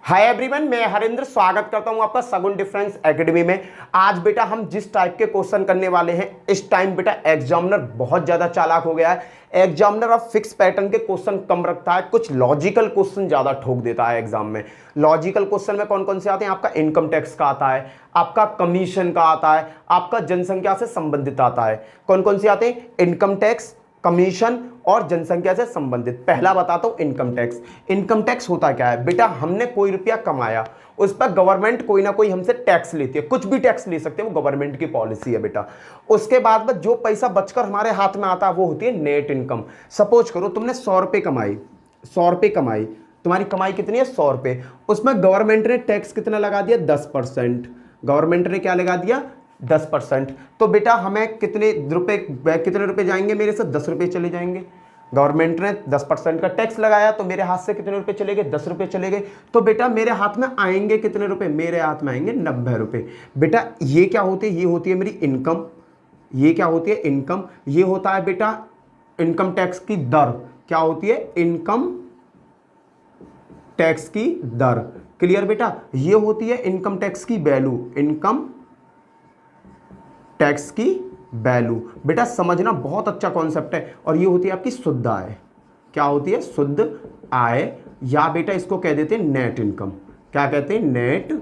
Hi everyone, मैं हरेंद्र स्वागत करता हूं आपका सगुन डिफरेंस एकेडमी में। आज बेटा हम जिस टाइप के क्वेश्चन करने वाले हैं, इस टाइम बेटा एग्जामिनर बहुत ज़्यादा चालाक हो गया है। एग्जामिनर अब फिक्स पैटर्न के क्वेश्चन कम रखता है, कुछ लॉजिकल क्वेश्चन ज़्यादा ठोक देता है एग्जाम में। लॉजिकल क्वेश्चन में कौन कौन से आते हैं? आपका इनकम टैक्स का आता है, आपका कमीशन का आता है, आपका जनसंख्या से संबंधित आता है। कौन कौन से आते हैं? इनकम टैक्स, कमीशन और जनसंख्या से संबंधित। पहला बताता हूं इनकम टैक्स। इनकम टैक्स होता क्या है बेटा? हमने कोई रुपया कमाया, उस पर गवर्नमेंट कोई ना कोई हमसे टैक्स लेती है, कुछ भी टैक्स ले सकते हैं, वो गवर्नमेंट की पॉलिसी है बेटा। उसके बाद में जो पैसा बचकर हमारे हाथ में आता है वो होती है नेट इनकम। सपोज करो तुमने 100 रुपये कमाई, 100 रुपये कमाई, तुम्हारी कमाई कितनी है? 100 रुपये। उसमें गवर्नमेंट ने टैक्स कितना लगा दिया? 10%। गवर्नमेंट ने क्या लगा दिया? 10%। तो बेटा हमें कितने रुपए जाएंगे? मेरे से 10 रुपये चले जाएंगे। गवर्नमेंट ने 10% का टैक्स लगाया तो मेरे हाथ से कितने रुपए चले गए? 10 रुपये चले गए। तो बेटा मेरे हाथ में आएंगे कितने रुपए? मेरे हाथ में आएंगे 90 रुपये। बेटा ये क्या होती है? ये होती है मेरी इनकम। ये क्या होती है? इनकम। ये होता है बेटा इनकम टैक्स की दर। क्या होती है? इनकम टैक्स की दर। क्लियर बेटा? ये होती है इनकम टैक्स की वैल्यू, इनकम टैक्स की वैल्यू। बेटा समझना, बहुत अच्छा कॉन्सेप्ट है। और ये होती है आपकी शुद्ध आय। क्या होती है? शुद्ध आय, या बेटा इसको कह देते हैं नेट इनकम। क्या कहते हैं? नेट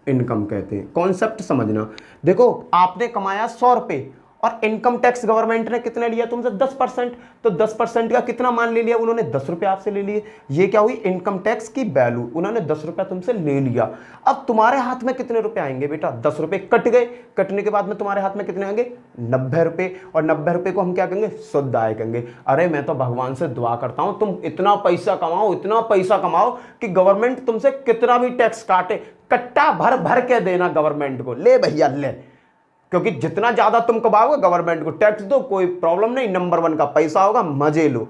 इनकम कहते हैं। कॉन्सेप्ट समझना। देखो आपने कमाया 100 रुपये और इनकम टैक्स गवर्नमेंट ने कितने लिया तुमसे? 10%। तो 10% का कितना मान ले लिया उन्होंने? 10 रुपये आपसे ले लिए। ये क्या हुई? इनकम टैक्स की वैल्यू। उन्होंने 10 रुपये तुमसे ले लिया। अब तुम्हारे हाथ में कितने रुपए आएंगे बेटा? 10 रुपये कट गए। कटने के बाद में तुम्हारे हाथ में कितने आएंगे? 90 रुपये। और 90 रुपये को हम क्या कहेंगे? शुद्ध आय कहेंगे। अरे मैं तो भगवान से दुआ करता हूं तुम इतना पैसा कमाओ, इतना पैसा कमाओ कि गवर्नमेंट तुमसे कितना भी टैक्स काटे, कट्टा भर भर के देना गवर्नमेंट को। ले भैया ले, क्योंकि जितना ज्यादा तुम कमाओगे गवर्नमेंट को टैक्स दो, कोई प्रॉब्लम नहीं, नंबर 1 का पैसा होगा, मजे लो,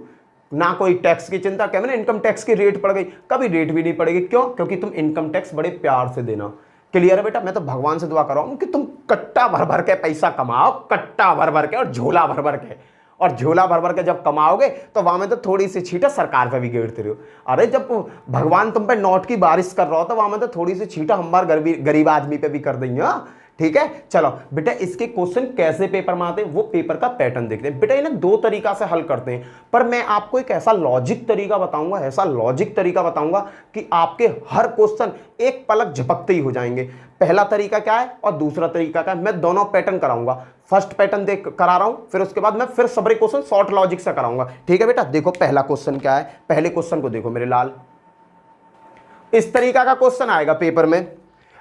ना कोई टैक्स की चिंता। क्या मैंने इनकम टैक्स की रेट पड़ गई? कभी रेट भी नहीं पड़ेगी। क्यों? क्योंकि तुम इनकम टैक्स बड़े प्यार से देना। क्लियर है बेटा? मैं तो भगवान से दुआ कर रहा हूं कि तुम कट्टा भर भर के पैसा कमाओ, कट्टा भर भर के और झोला भर भर के। और झोला भर भर के जब कमाओगे तो वहां में तो थोड़ी सी छींटा सरकार पे भी गिरते रहो। अरे जब भगवान तुम पे नोट की बारिश कर रहा हो तो वहां में तो थोड़ी सी छींटा हमारे गरीब आदमी पे भी कर देंगे। ठीक है, चलो बेटा इसके क्वेश्चन कैसे पेपर में आते हैं वो पेपर का पैटर्न देखते हैं। बेटा इन्हें 2 तरीका से हल करते हैं, पर मैं आपको एक ऐसा लॉजिक तरीका बताऊंगा, ऐसा लॉजिक तरीका बताऊंगा कि आपके हर क्वेश्चन एक पलक झपकते ही हो जाएंगे। पहला तरीका क्या है और दूसरा तरीका क्या है, मैं दोनों पैटर्न कराऊंगा। फर्स्ट पैटर्न देख करा रहा हूं, फिर उसके बाद मैं फिर सबरे क्वेश्चन शॉर्ट लॉजिक से कराऊंगा। ठीक है बेटा? देखो पहला क्वेश्चन क्या है, पहले क्वेश्चन को देखो मेरे लाल। इस तरीका का क्वेश्चन आएगा पेपर में।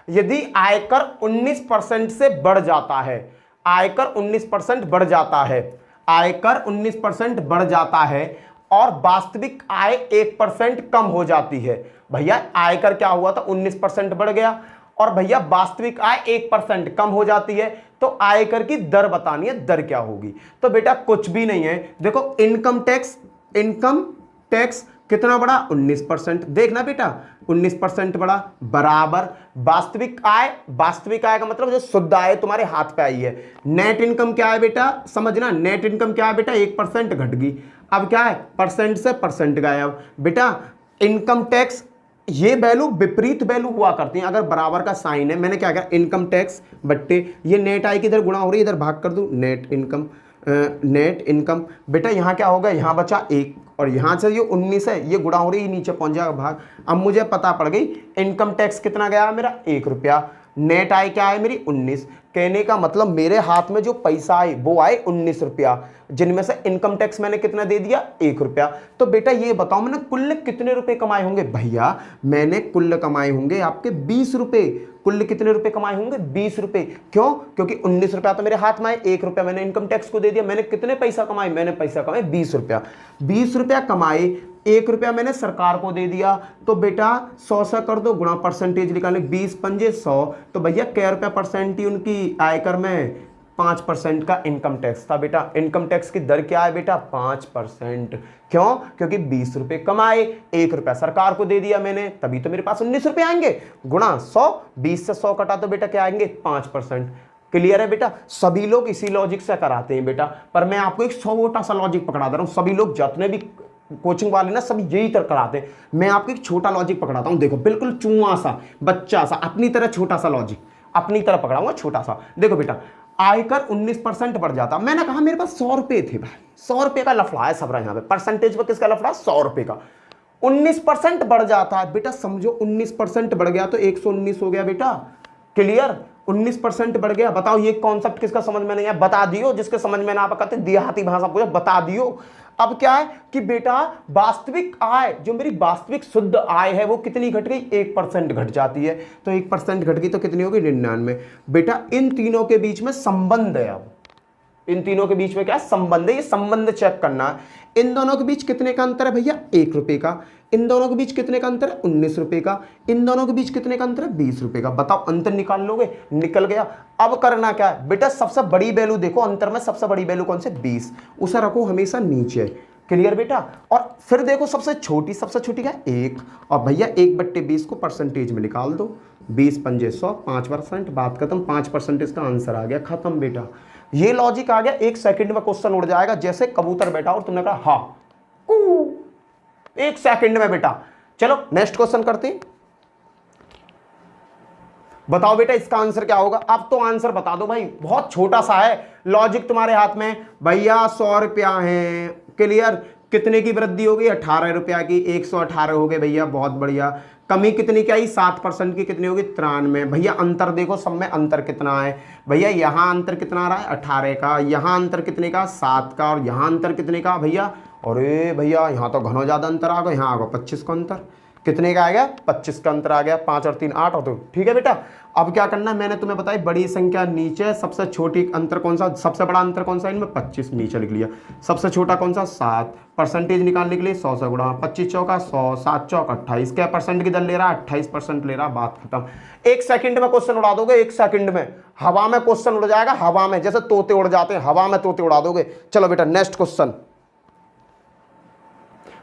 यदि आयकर 19% से बढ़ जाता है, आयकर 19% बढ़ जाता है, आयकर 19% बढ़ जाता है और वास्तविक आय 1% कम हो जाती है। भैया आयकर क्या हुआ था? 19% बढ़ गया और भैया वास्तविक आय 1% कम हो जाती है, तो आयकर की दर बतानी है, दर क्या होगी? तो बेटा कुछ भी नहीं है। देखो इनकम टैक्स कितना बढ़ा? 19%। देखना बेटा 19% बढ़ा बराबर वास्तविक आय। वास्तविक आय का मतलब जो शुद्ध आय तुम्हारे हाथ पे आई है। नेट इनकम क्या है बेटा? समझना, नेट इनकम क्या है बेटा? 1% घट गई। अब क्या है? परसेंट से परसेंट गायब। बेटा इनकम टैक्स ये वैल्यू विपरीत वैल्यू हुआ करती है अगर बराबर का साइन है। मैंने क्या किया? इनकम टैक्स बट्टे ये नेट आय की इधर गुणा हो रही है, इधर भाग कर दूं, नेट इनकम। बेटा यहाँ क्या होगा? यहाँ बचा 1 और यहाँ से ये 19 है, ये गुणा हो रही है, नीचे पहुंच जाएगा भाग। अब मुझे पता पड़ गई इनकम टैक्स कितना गया मेरा? 1 रुपया। नेट आय क्या है मेरी? 19। कहने का मतलब मेरे हाथ में जो पैसा आए वो आए 19 रुपया, जिनमें से इनकम टैक्स मैंने कितना दे दिया? 1 रुपया। तो बेटा ये बताओ मैंने कुल कितने रुपए कमाए होंगे? भैया मैंने कुल कमाए होंगे आपके 20 रुपए। कुल कितने रुपए कमाए होंगे? 20 रुपए। क्यों? क्योंकि 19 रुपया तो मेरे हाथ में आए, 1 रुपया मैंने इनकम टैक्स को दे दिया। मैंने कितने पैसा कमाए? मैंने पैसा कमाए 20 रुपया। 20 रुपया कमाए, 1 रुपया मैंने सरकार को दे दिया। तो बेटा 100 से कर दो गुणा, परसेंटेज निकालने, 20 पंजे 100। तो भैया क्या रुपया परसेंट ही उनकी आयकर में? 5% का इनकम टैक्स था बेटा। इनकम टैक्स की दर क्या है बेटा? 5%। क्यों? क्योंकि 20 रुपए कमाए, 1 रुपया सरकार को दे दिया मैंने, तभी तो मेरे पास 19 रुपए आएंगे। गुणा 100, 20 से 100 कटा तो बेटा क्या आएंगे? 5%। क्लियर है बेटा? सभी लोग इसी लॉजिक से कराते हैं बेटा, पर मैं आपको एक 100 सा लॉजिक पकड़ा दे रहा हूं। सभी लोग जितने भी कोचिंग वाले ना सब यही तरह कराते हैं। मैं आपको एक छोटा लॉजिक पकड़ाता हूँ, देखो बिल्कुल चूहा सा बच्चा सा अपनी तरह छोटा सा लॉजिक अपनी तरह पकड़ाऊंगा छोटा सा। देखो बेटा आयकर 19% बढ़ जाता, मैंने कहा मेरे पास 100 रुपए थे भाई, 100 रुपए का लफड़ा है सब यहाँ पे, परसेंटेज पर किसका लफड़ा, 100 रुपए का। 19% बढ़ जाता है बेटा, समझो 19% बढ़ गया तो 119 हो गया बेटा, क्लियर। 19% बढ़ गया, बताओ ये कॉन्सेप्ट किसका समझ में नहीं है, बता दियो, जिसके समझ में ना आप कहते देहाती भाषा पूछो बता दियो। अब क्या है कि बेटा वास्तविक आय, जो मेरी वास्तविक शुद्ध आय है वो कितनी घट गई, 1% घट जाती है, तो 1% घट गई तो कितनी होगी, 99। बेटा इन तीनों के बीच में संबंध है, अब इन तीनों के बीच में क्या संबंध है, ये संबंध चेक करना है। इन दोनों के बीच कितने का अंतर है भैया, 1 रुपए का। इन दोनों के बीच कितने का अंतर है, 19 रुपए का। इन दोनों के बीच कितने का अंतर है, 20 रुपए का। बताओ अंतर निकाल लोगे, निकल गया। अब करना क्या है बेटा, सबसे बड़ी वैल्यू देखो अंतर में, सबसे बड़ी वैल्यू कौन से, 20, उसे रखो हमेशा नीचे, क्लियर बेटा। और फिर देखो सबसे छोटी क्या है, 1, और भैया 1/20 को परसेंटेज में निकाल दो, 20 पंजे 100, 5%, बात खत्म, 5% इसका आंसर आ गया, खत्म बेटा। ये लॉजिक आ गया, 1 सेकंड में क्वेश्चन उड़ जाएगा, जैसे कबूतर बैठा और तुमने कहा हाँ 1 सेकंड में बेटा। चलो नेक्स्ट क्वेश्चन करते हैं, बताओ बेटा इसका आंसर क्या होगा। अब तो आंसर बता दो भाई, बहुत छोटा सा है, लॉजिक तुम्हारे हाथ में। भैया 100 रुपया है, क्लियर। कितने की वृद्धि होगी, 18 रुपया की, 118 हो गए भैया, बहुत बढ़िया। कमी कितनी की आई, 7% की, कितनी होगी, 93। भैया अंतर देखो सब में, अंतर कितना है भैया, यहाँ अंतर कितना आ रहा है, 18 का, यहाँ अंतर कितने का, 7 का, और यहाँ अंतर कितने का भैया, अरे भैया यहाँ तो घना ज़्यादा अंतर आ गया, यहाँ आ गया 25 का अंतर, कितने का आ गया, 25 का अंतर आ गया, 5 और 3 8, और तो ठीक है बेटा। अब क्या करना है, मैंने तुम्हें बताई बड़ी संख्या नीचे, सबसे छोटी अंतर कौन सा, सबसे बड़ा अंतर कौन सा, इनमें 25 नीचे लिख लिया, सबसे छोटा कौन सा, 7। परसेंटेज निकालने के लिए 100 से गुणा, 25 चौका 100, 7 चौक 28, क्या परसेंट की दर ले रहा है, 28% ले रहा, बात खत्म। 1 सेकंड में क्वेश्चन उड़ा दोगे, 1 सेकंड में हवा में क्वेश्चन उड़ जाएगा, हवा में, जैसे तोते उड़ जाते हैं, हवा में तोते उड़ा दोगे। चलो बेटा नेक्स्ट क्वेश्चन।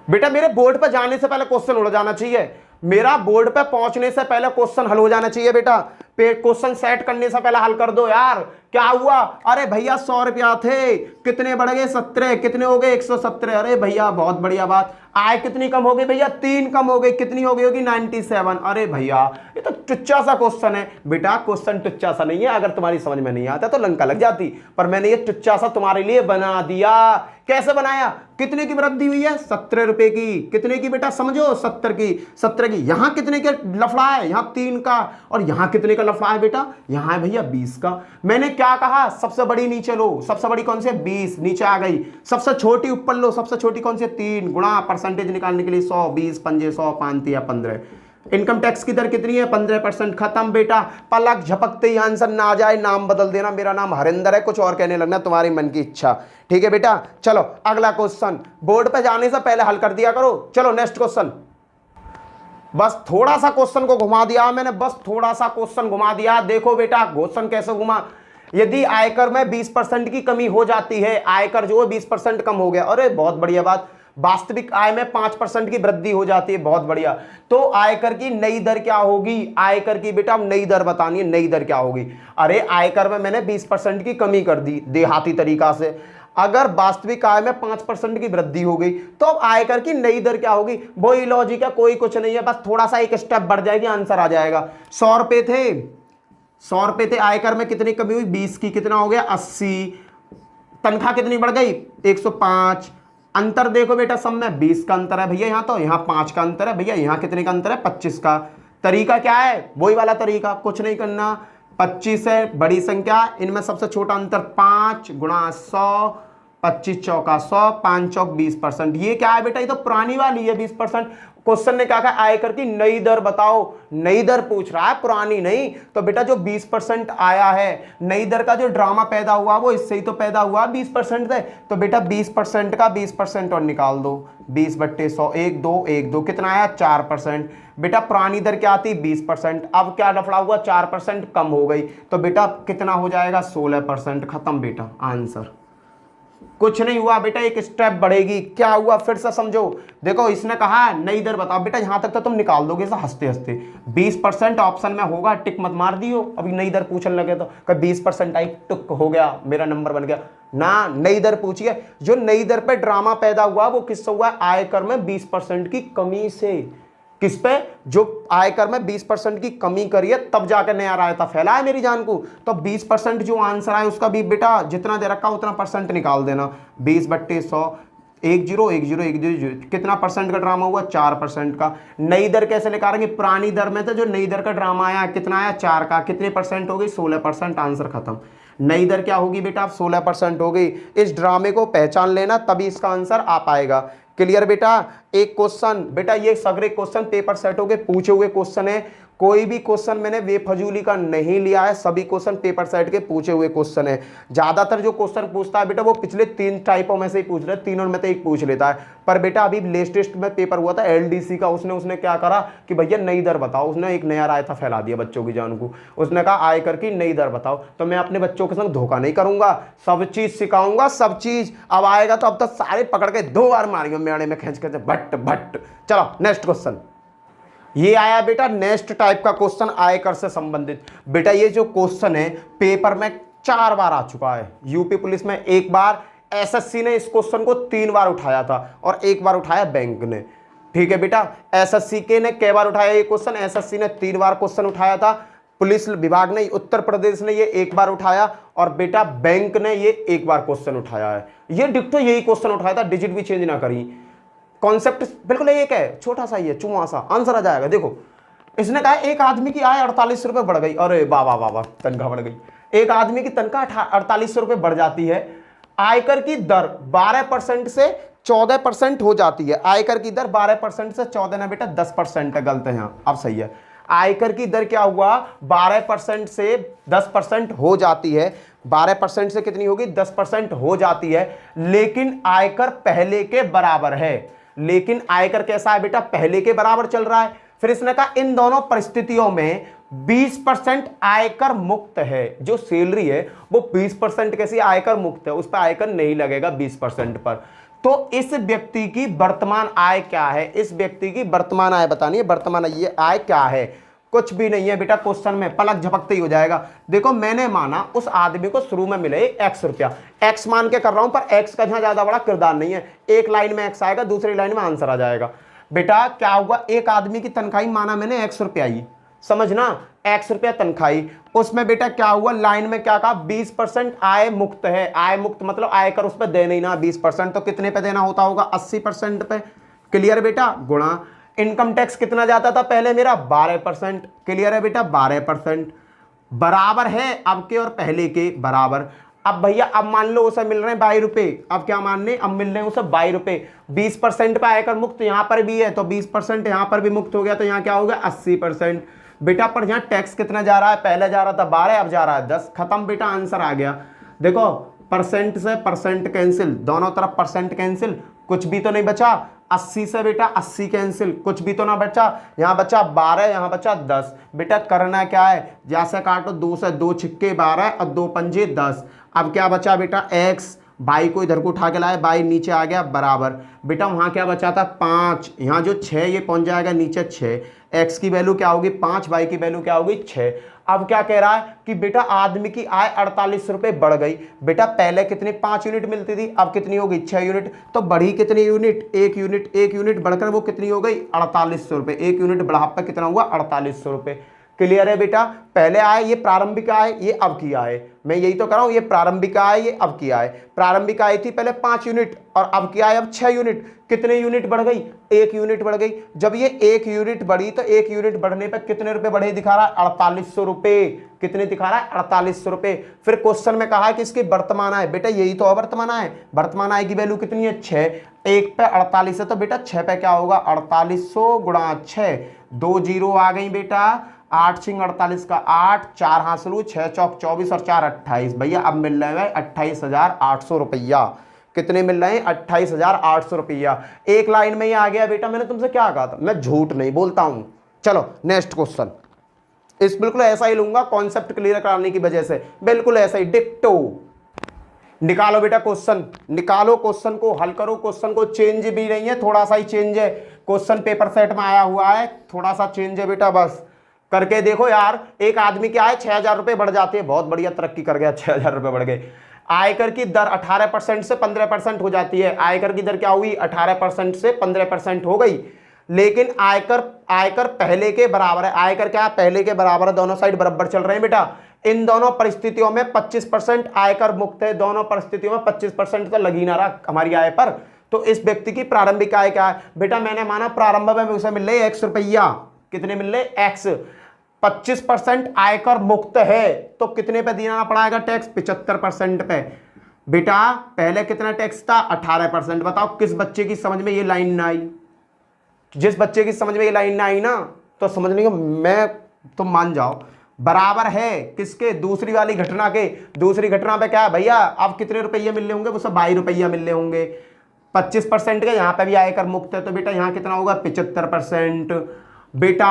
बेटा मेरे बोर्ड पर जाने से पहले क्वेश्चन उड़ जाना चाहिए, मेरा बोर्ड पे पहुंचने से पहले क्वेश्चन हल हो जाना चाहिए बेटा। क्वेश्चन सेट करने से पहले हल कर दो यार। क्या हुआ, अरे भैया 100 रुपया थे, कितने बढ़ गए, 17, कितने हो गए, 117। अरे भैया बहुत बढ़िया बात। आय कितनी कम हो गई भैया, 3 कम हो गई, कितनी हो गई होगी, 97। अरे भैया ये तो टुच्चा सा क्वेश्चन है बेटा, क्वेश्चन टुच्चा सा नहीं है, अगर तुम्हारी समझ में नहीं आता तो लंका लग जाती, पर मैंने ये टुच्चा सा तुम्हारे लिए बना दिया। कैसे बनाया, कितने की वृद्धि हुई है, 17 रुपए की, कितने की बेटा समझो, 70 की, 17 की। यहां कितने के लफड़ा है, यहां 3 का, और यहां कितने का लफड़ा है बेटा, यहां है भैया 20 का। मैंने क्या कहा, सबसे बड़ी नीचे लो, सबसे बड़ी कौन सी है, 20, नीचे आ गई। सबसे छोटी ऊपर लो, सबसे छोटी कौन सी है, 3, गुणा परसेंटेज निकालने के लिए 100, 20 पंजे 100, 5 या 15। इनकम टैक्स की दर कितनी है, 15%, खत्म बेटा। पलक झपकते ही आंसर ना आ जाए, नाम बदल देना, मेरा नाम हरिंदर है, कुछ और कहने लगना, तुम्हारी मन की इच्छा, ठीक है बेटा। चलो अगला क्वेश्चन, बोर्ड पे जाने से पहले हल कर दिया करो। चलो नेक्स्ट क्वेश्चन, बस थोड़ा सा क्वेश्चन को घुमा दिया मैंने, बस थोड़ा सा क्वेश्चन घुमा दिया। देखो बेटा क्वेश्चन कैसे घुमा, यदि आयकर में 20% की कमी हो जाती है, आयकर जो है 20% कम हो गया, अरे बहुत बढ़िया बात। वास्तविक आय में 5% की वृद्धि हो जाती है, बहुत बढ़िया। तो आयकर की नई दर क्या होगी, आयकर की बेटा नई दर बतानी है, नई दर क्या होगी। अरे आयकर में मैंने 20% की कमी कर दी देहाती तरीका से, अगर वास्तविक आय में 5% की वृद्धि हो गई तो अब आयकर की नई दर क्या होगी, वही लॉजिक है, कोई कुछ नहीं है, बस थोड़ा सा एक स्टेप बढ़ जाएगी, आंसर आ जाएगा। 100 रुपए थे, 100 रुपए थे, आयकर में कितनी कमी हुई, 20 की, कितना हो गया, 80। तनख्वाह कितनी बढ़ गई, 105। अंतर देखो बेटा, सब में 20 का अंतर है भैया, यहाँ तो यहाँ 5 का अंतर है भैया, यहाँ कितने का अंतर है, 25 का। तरीका क्या है, वही वाला तरीका, कुछ नहीं करना, 25 है बड़ी संख्या, इनमें सबसे छोटा अंतर 5 गुणा 100, 25 चौका 100, 5 चौक 20%। ये क्या है बेटा, ये तो पुरानी वाली है 20%। क्वेश्चन ने क्या कहा, आयकर की नई दर बताओ, नई दर पूछ रहा है, पुरानी नहीं। तो बेटा जो 20% आया है, नई दर का जो ड्रामा पैदा हुआ वो इससे ही तो पैदा हुआ, 20% से। तो बेटा 20% का 20% और निकाल दो, 20/100, 1 2 1 2, कितना आया, 4%। बेटा पुरानी दर क्या आती, 20%, अब क्या लफड़ा हुआ, 4% कम हो गई, तो बेटा कितना हो जाएगा, 16%, खत्म बेटा आंसर। कुछ नहीं हुआ बेटा, एक स्टेप बढ़ेगी। क्या हुआ फिर से समझो, देखो इसने कहा नई दर बताओ, बेटा यहां तक तो तुम निकाल दोगे हंसते हंसते। 20% ऑप्शन में होगा, टिक मत मार दियो, अभी नई दर पूछने लगे तो 20% आई, टुक हो गया, मेरा नंबर बन गया। ना, नई दर पूछी है। जो नई दर पे ड्रामा पैदा हुआ वो किससे हुआ है? आयकर में 20% की कमी से। किस पे? जो आयकर में 20% की कमी करी है तब जाकर नया रायता फैला है मेरी जान को। तो 20% जो आंसर है उसका भी बेटा जितना दे रखा उतना परसेंट निकाल देना। 20/100, 10 कितना परसेंट का ड्रामा हुआ? 4% का। नई दर कैसे निकालेंगे? पुरानी दर में तो जो नई दर का ड्रामा आया कितना आया? 4 का। कितने परसेंट हो गई? 16%। आंसर खत्म। नई दर क्या होगी बेटा? 16% हो गई। इस ड्रामे को पहचान लेना तभी इसका आंसर आ पाएगा। क्लियर बेटा? एक क्वेश्चन बेटा, ये सगरे क्वेश्चन पेपर सेट हो गए पूछे हुए क्वेश्चन है। कोई भी क्वेश्चन मैंने बेफजूली का नहीं लिया है, सभी क्वेश्चन पेपर सेट के पूछे हुए क्वेश्चन है। ज्यादातर जो क्वेश्चन पूछता है बेटा वो पिछले 3 टाइपों में से ही पूछ रहा है, तीनों में से एक पूछ लेता है। पर बेटा अभी लेटेस्ट में पेपर हुआ था एलडीसी का, उसने क्या करा कि भैया नई दर बताओ। उसने एक नया रायता फैला दिया बच्चों की जान को। उसने कहा आयकर की नई दर बताओ। तो मैं अपने बच्चों के संग धोखा नहीं करूंगा, सब चीज सिखाऊंगा, सब चीज। अब आएगा तो अब तक सारे पकड़ के 2 बार मारेंगे मेड़े में खींच के, भट्ट भट्ट। चलो नेक्स्ट क्वेश्चन। ये आया बेटा नेक्स्ट टाइप का क्वेश्चन आयकर से संबंधित। बेटा ये जो क्वेश्चन है पेपर में 4 बार आ चुका है। यूपी पुलिस में 1 बार, एसएससी ने इस क्वेश्चन को 3 बार उठाया था और 1 बार उठाया बैंक ने। ठीक है बेटा, एसएससी के ने कै बार उठाया ये क्वेश्चन? एसएससी ने 3 बार क्वेश्चन उठाया था। पुलिस विभाग ने, उत्तर प्रदेश ने ये 1 बार उठाया और बेटा बैंक ने ये 1 बार क्वेश्चन उठाया है। ये डिट्टो यही क्वेश्चन उठाया था, डिजिट भी चेंज ना करी। कॉन्सेप्ट बिल्कुल एक है, छोटा सा ही है, चुमा सा। आंसर आ जाएगा। देखो इसने कहा एक आदमी की आय 48 रुपए बढ़ गई। अरे वाह वाह वाह, तनख्वाह बढ़ गई। एक आदमी की तनख्वाह 48 रुपए बढ़ जाती है। आयकर की दर 12% से 14% हो जाती है। आयकर की दर 12% से 14 ना बेटा 10% है। गलत है यहाँ, अब सही है। आयकर की दर क्या हुआ? 12% से 10% हो जाती है। 12% से कितनी होगी? 10% हो जाती है। लेकिन आयकर पहले के बराबर है। लेकिन आयकर कैसा है बेटा? पहले के बराबर चल रहा है। फिर इसने कहा इन दोनों परिस्थितियों में 20% आयकर मुक्त है। जो सैलरी है वो 20% कैसी आयकर मुक्त है, उस पर आयकर नहीं लगेगा 20% पर। तो इस व्यक्ति की वर्तमान आय क्या है? इस व्यक्ति की वर्तमान आय बतानी है। वर्तमान आय क्या है? कुछ भी नहीं है बेटा, क्वेश्चन में पलक झपकते ही हो जाएगा। देखो मैंने माना उस आदमी को शुरू में मिले X रुपया, X मान के कर रहा हूं, पर X का यहां ज्यादा बड़ा किरदार नहीं है। एक लाइन में X आएगा, दूसरी लाइन में आंसर आ जाएगा। बेटा क्या हुआ? एक आदमी की तनख्वाही माना मैंने X रुपया ही, समझना, X रुपया तनख्वाही। उसमें बेटा क्या हुआ? लाइन में क्या कहा? 20% आय मुक्त है। आय मुक्त मतलब आयकर उस पर दे नहीं ना 20%, तो कितने पे देना होता होगा? 80% पे। क्लियर बेटा? गुणा इनकम टैक्स कितना जाता था पहले मेरा? 12%। क्लियर है बेटा? 12% बराबर है अब के और पहले के बराबर। अब भैया अब मान लो उसे मिल रहे हैं 22 रुपए। अब क्या मानने? अब मिल रहे हैं उसे 22 रुपए। 20% पे आयकर मुक्त यहां पर भी है, तो 20% यहां पर भी मुक्त हो गया, तो यहां क्या हो गया? 80%। बेटा पर यहां टैक्स कितना जा रहा है? पहले जा रहा था 12, अब जा रहा है 10। खत्म बेटा, आंसर आ गया। देखो परसेंट से परसेंट कैंसिल, दोनों तरफ परसेंट कैंसिल, कुछ भी तो नहीं बचा। 80 से बेटा 80 कैंसिल, कुछ भी तो ना बचा। यहाँ बचा 12, यहाँ बचा 10। बेटा करना क्या है? जैसे काटो 2 से 2 छिक्के 12 और 2 पंजे 10। अब क्या बचा बेटा? x। बाई को इधर को उठा के लाए, बाई नीचे आ गया बराबर। बेटा वहां क्या बचा था? 5। यहाँ जो 6 ये पहुंच जाएगा नीचे 6। x की वैल्यू क्या होगी? 5। बाई की वैल्यू क्या होगी? 6। अब क्या कह रहा है कि बेटा आदमी की आय 48 रुपए बढ़ गई। बेटा पहले कितनी 5 यूनिट मिलती थी, अब कितनी हो गई? 6 यूनिट। तो बढ़ी कितनी यूनिट? 1 यूनिट। 1 यूनिट बढ़कर वो कितनी हो गई? 4800 रुपए। 1 यूनिट बढ़ा पर कितना हुआ? 4800 रुपए। क्लियर है बेटा? पहले आए ये प्रारंभिक आय, ये अब की आय। मैं यही तो कर रहा हूं, ये प्रारंभिक आय, ये अब की आय। प्रारंभिक आय थी पहले 5 यूनिट और अब की आय अब 6 यूनिट। कितने यूनिट बढ़ गई? 1 यूनिट बढ़ गई। जब ये 1 यूनिट बढ़ी तो 1 यूनिट बढ़ने पर कितने रुपए बढ़े दिखा रहा है? 4800 रुपए। कितने दिखा रहा है? 4800 रुपए। फिर क्वेश्चन में कहा है कि इसकी वर्तमान आय, बेटा यही तो वर्तमान आय। वर्तमान आय की वैल्यू कितनी है? 6। 1 पे 48 है तो बेटा 6 पे क्या होगा? 4800 गुणा 6। 2 जीरो आ गई बेटा। 8 छिंग 48 का 8, 4 हासिल 6 चौक 24 और 4 28। भैया अब मिल रहे हैं 28,800 रुपया। कितने मिल रहे हैं? 28,800 रुपया। एक लाइन में ही आ गया बेटा। मैंने तुमसे क्या कहा था? मैं झूठ नहीं बोलता हूं। चलो नेक्स्ट क्वेश्चन। इस बिल्कुल ऐसा ही लूंगा कॉन्सेप्ट क्लियर कराने की वजह से, बिल्कुल ऐसा ही डिक्टो। निकालो बेटा क्वेश्चन, निकालो क्वेश्चन को, हल करो क्वेश्चन को। चेंज भी नहीं है, थोड़ा सा ही चेंज है। क्वेश्चन पेपर सेट में आया हुआ है, थोड़ा सा चेंज है बेटा, बस करके देखो यार। एक आदमी की आय 6,000 रुपए बढ़ जाती है, बहुत बढ़िया तरक्की कर गया, 6,000 रुपए बढ़ गए। आयकर की दर 18% से 15% हो जाती है। आयकर की दर क्या हुई, 18% से 15% हो गई। लेकिन आयकर पहले के बराबर है। आयकर क्या पहले के बराबर है, दोनों साइड बराबर चल रहे हैं बेटा। इन दोनों परिस्थितियों में 25% आयकर मुक्त है। दोनों परिस्थितियों में 25% तो लगी ना रहा हमारी आय पर। तो इस व्यक्ति की प्रारंभिक आय क्या है बेटा, मैंने माना प्रारंभ में उसे मिल रहे x रुपया। कितने मिल रहे x, 25% आयकर मुक्त है तो कितने पे देना पड़ेगा टैक्स, 75% पे। बेटा पहले कितना टैक्स था, 18%। बताओ किस बच्चे की समझ में ये लाइन ना आई? जिस बच्चे की समझ में ये लाइन ना आई ना, तो समझने को मैं तुम मान जाओ बराबर है किसके, दूसरी वाली घटना के। दूसरी घटना पे क्या है भैया, अब कितने रुपये मिल रहे होंगे, वो सब 22 रुपया मिल रहे होंगे। 25% के यहाँ पे भी आयकर मुक्त है तो बेटा यहाँ कितना होगा, 75%। बेटा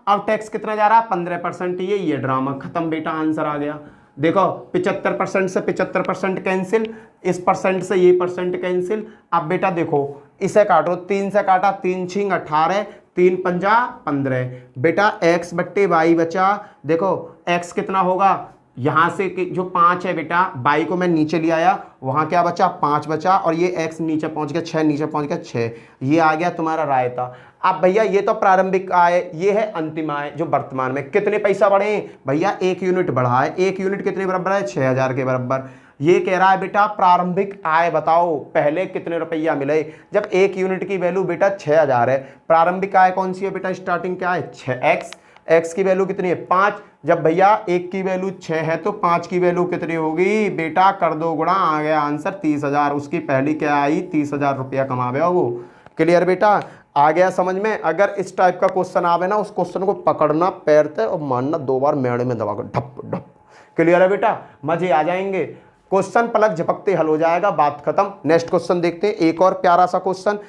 अब टैक्स कितना जा रहा है, 15%। ये ड्रामा खत्म बेटा, आंसर आ गया। देखो 75% से 75% कैंसिल, इस परसेंट से ये परसेंट कैंसिल। अब बेटा देखो इसे काटो, 3 से काटा, 3 छिंग 18, 3 पंजा 15। बेटा x बट्टे y बचा। देखो x कितना होगा, यहाँ से जो 5 है बेटा, y को मैं नीचे ले आया, वहाँ क्या बचा, 5 बचा, और ये x नीचे पहुँच गया, 6 नीचे पहुँच गया, 6। ये आ गया तुम्हारा रायता। अब भैया ये तो प्रारंभिक आय, ये है अंतिम आय जो वर्तमान में। कितने पैसा बढ़े भैया, 1 यूनिट बढ़ा है। 1 यूनिट कितने बराबर है, 6000 के बराबर। ये कह रहा है बेटा प्रारंभिक आय बताओ पहले कितने रुपया मिले, जब 1 यूनिट की वैल्यू बेटा 6000 है। प्रारंभिक आय कौन सी है बेटा, स्टार्टिंग क्या है, 6x। x की वैल्यू कितनी है, 5। जब भैया 1 की वैल्यू 6 है तो 5 की वैल्यू कितनी होगी बेटा, कर दो गुणा, आ गया आंसर 30,000। उसकी पहली क्या आई, 30,000 रुपया कमावे वो। क्लियर बेटा, आ गया समझ में? अगर इस टाइप का क्वेश्चन आवे ना, उस क्वेश्चन को पकड़ना पैर से और मानना 2 बार मेड़े में दबाकर ढप ढप। क्लियर है बेटा, मजे आ जाएंगे। क्वेश्चन पलक झपकते हल हो जाएगा, बात खत्म। नेक्स्ट क्वेश्चन देखते हैं, एक और प्यारा सा क्वेश्चन।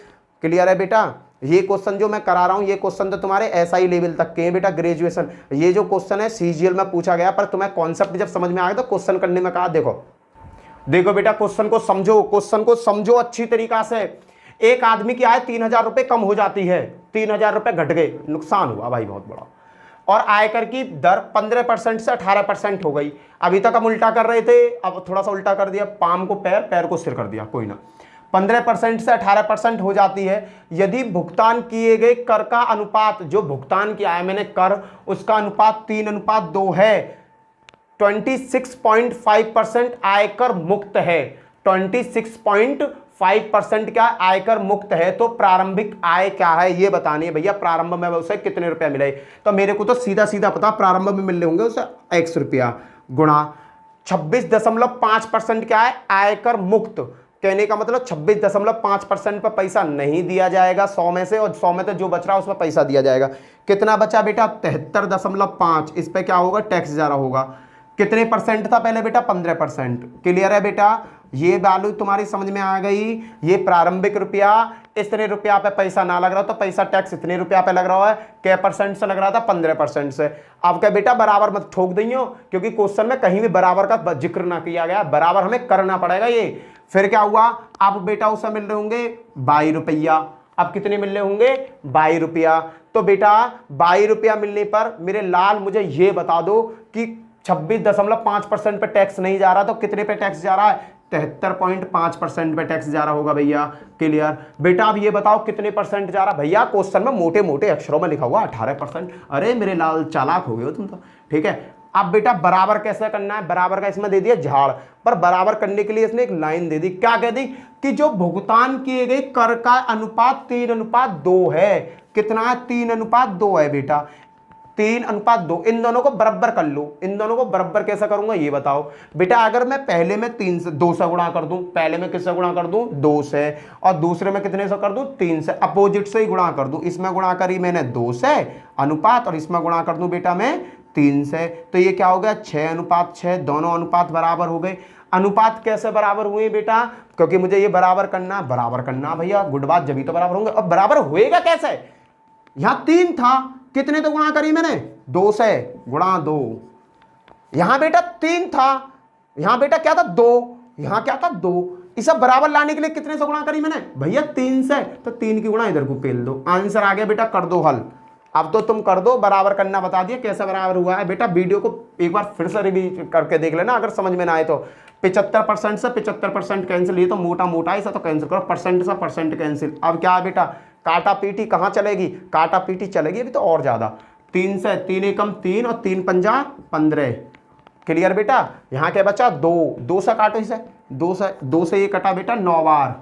क्लियर है बेटा, ये क्वेश्चन जो मैं करा रहा हूं, ये क्वेश्चन तो तुम्हारे एसआई लेवल तक के हैं बेटा, ग्रेजुएशन। ये जो क्वेश्चन है सीजीएल में पूछा गया, पर तुम्हें कॉन्सेप्ट जब समझ में आ गया तो क्वेश्चन करने में कहा। देखो बेटा क्वेश्चन को समझो, क्वेश्चन को समझो अच्छी तरीका से। एक आदमी की आय 3000 रुपये कम हो जाती है, 3000 रुपये घट गए, नुकसान हुआ भाई बहुत बड़ा। और आयकर की दर 15% से 18% हो गई। अभी तक हम उल्टा कर रहे थे, अब थोड़ा सा उल्टा कर दिया, पाम को पैर, पैर को सिर कर दिया, कोई ना। 15% से 18% हो जाती है यदि भुगतान किए गए कर का अनुपात, जो भुगतान किया है मैंने कर, उसका अनुपात 3:2 है। 26.5% आयकर मुक्त है। 26.5% क्या आयकर मुक्त है। तो प्रारंभिक आय क्या है ये बतानी है भैया। प्रारंभ में उसे कितने रुपया मिले, तो मेरे को तो सीधा सीधा पता, प्रारंभ में मिलने होंगे उसे x रुपया, गुणा 26.5% क्या है आयकर मुक्त। कहने का मतलब 26.5% पर पैसा नहीं दिया जाएगा 100 में से, और 100 में तो जो बच रहा है उसमें पैसा दिया जाएगा। कितना बचा बेटा, 73.5। इस पे क्या होगा, टैक्स ज़्यादा होगा। कितने परसेंट था पहले बेटा, 15%। क्लियर है बेटा, ये वैल्यू तुम्हारी समझ में आ गई। ये प्रारंभिक रुपया, इतने रुपया पे पैसा ना लग रहा तो पैसा टैक्स इतने रुपया पे लग रहा है। क्या परसेंट से लग रहा था, 15% से। अब क्या बेटा बराबर मत ठोक दियो, क्योंकि क्वेश्चन में कहीं भी बराबर का जिक्र ना किया गया, बराबर हमें करना पड़ेगा ये। फिर क्या हुआ, अब बेटा उसे मिल रहे होंगे 22 रुपया। अब कितने मिल रहे होंगे, 22 रुपया। तो बेटा 22 रुपया मिलने पर मेरे लाल मुझे ये बता दो कि 26.5% पे टैक्स नहीं जा रहा, तो कितने पे टैक्स जा रहा है, 73.5% पे टैक्स जा रहा होगा भैया। क्लियर बेटा, अब ये बताओ कितने परसेंट जा रहा भैया। क्वेश्चन में मोटे मोटे अक्षरों में लिखा हुआ 18%। अरे मेरे लाल चालाक हो गए हो तुम तो। ठीक है, अब बेटा बराबर कैसे करना है, बराबर का इसमें दे दिया झाड़, पर बराबर करने के लिए इसने एक लाइन दे दी। क्या कह दी कि जो भुगतान किए गए कर का अनुपात 3:2 है। कितना है, 3:2 है बेटा, 3:2। इन दोनों को बराबर कर लो। इन दोनों को बराबर कैसे करूंगा ये बताओ बेटा। अगर मैं पहले में 2 से गुणा कर दूं, पहले में किससे गुणा कर दूं, 2 से, और दूसरे में कितने से कर दूं, 3 से। अपोजिट से ही गुणा कर दूं। इसमें गुणा करी मैंने 2 से अनुपात, और इसमें गुणा कर दूं बेटा मैं 3 से। तो ये क्या हो गया, 6:6। दोनों अनुपात बराबर हो गए। अनुपात कैसे बराबर हुए बेटा, क्योंकि मुझे ये बराबर करना भैया, गुड बात, जब ही तो बराबर होंगे। अब बराबर होएगा कैसे, यहां 3 था, कितने तो गुणा करी मैंने, 2 से गुणा 2। यहां बेटा 3 था, यहां बेटा क्या था, 2, यहां क्या था, 2। इसे बराबर लाने के लिए कितने से गुणा करी मैंने भैया, 3 से। तो 3 की गुणा इधर को पेल दो, आंसर आ गया बेटा, कर दो हल। अब तो तुम कर दो, बराबर करना बता दिया, कैसा बराबर हुआ है बेटा। वीडियो को एक बार फिर से रिव्यू करके देख लेना अगर समझ में ना आए तो। 75% से 75% कैंसिल, ये तो मोटा मोटा ही सा तो कैंसिल करो, परसेंट से परसेंट कैंसिल। अब क्या है बेटा, काटा पीटी कहाँ चलेगी, काटा पीटी चलेगी अभी तो और ज़्यादा। 3 से 3 एकम 3 और 3 पंजा 15। क्लियर बेटा। यहाँ क्या बचा 2 से काटो इसे, 2 से ये कटा बेटा 9 बार।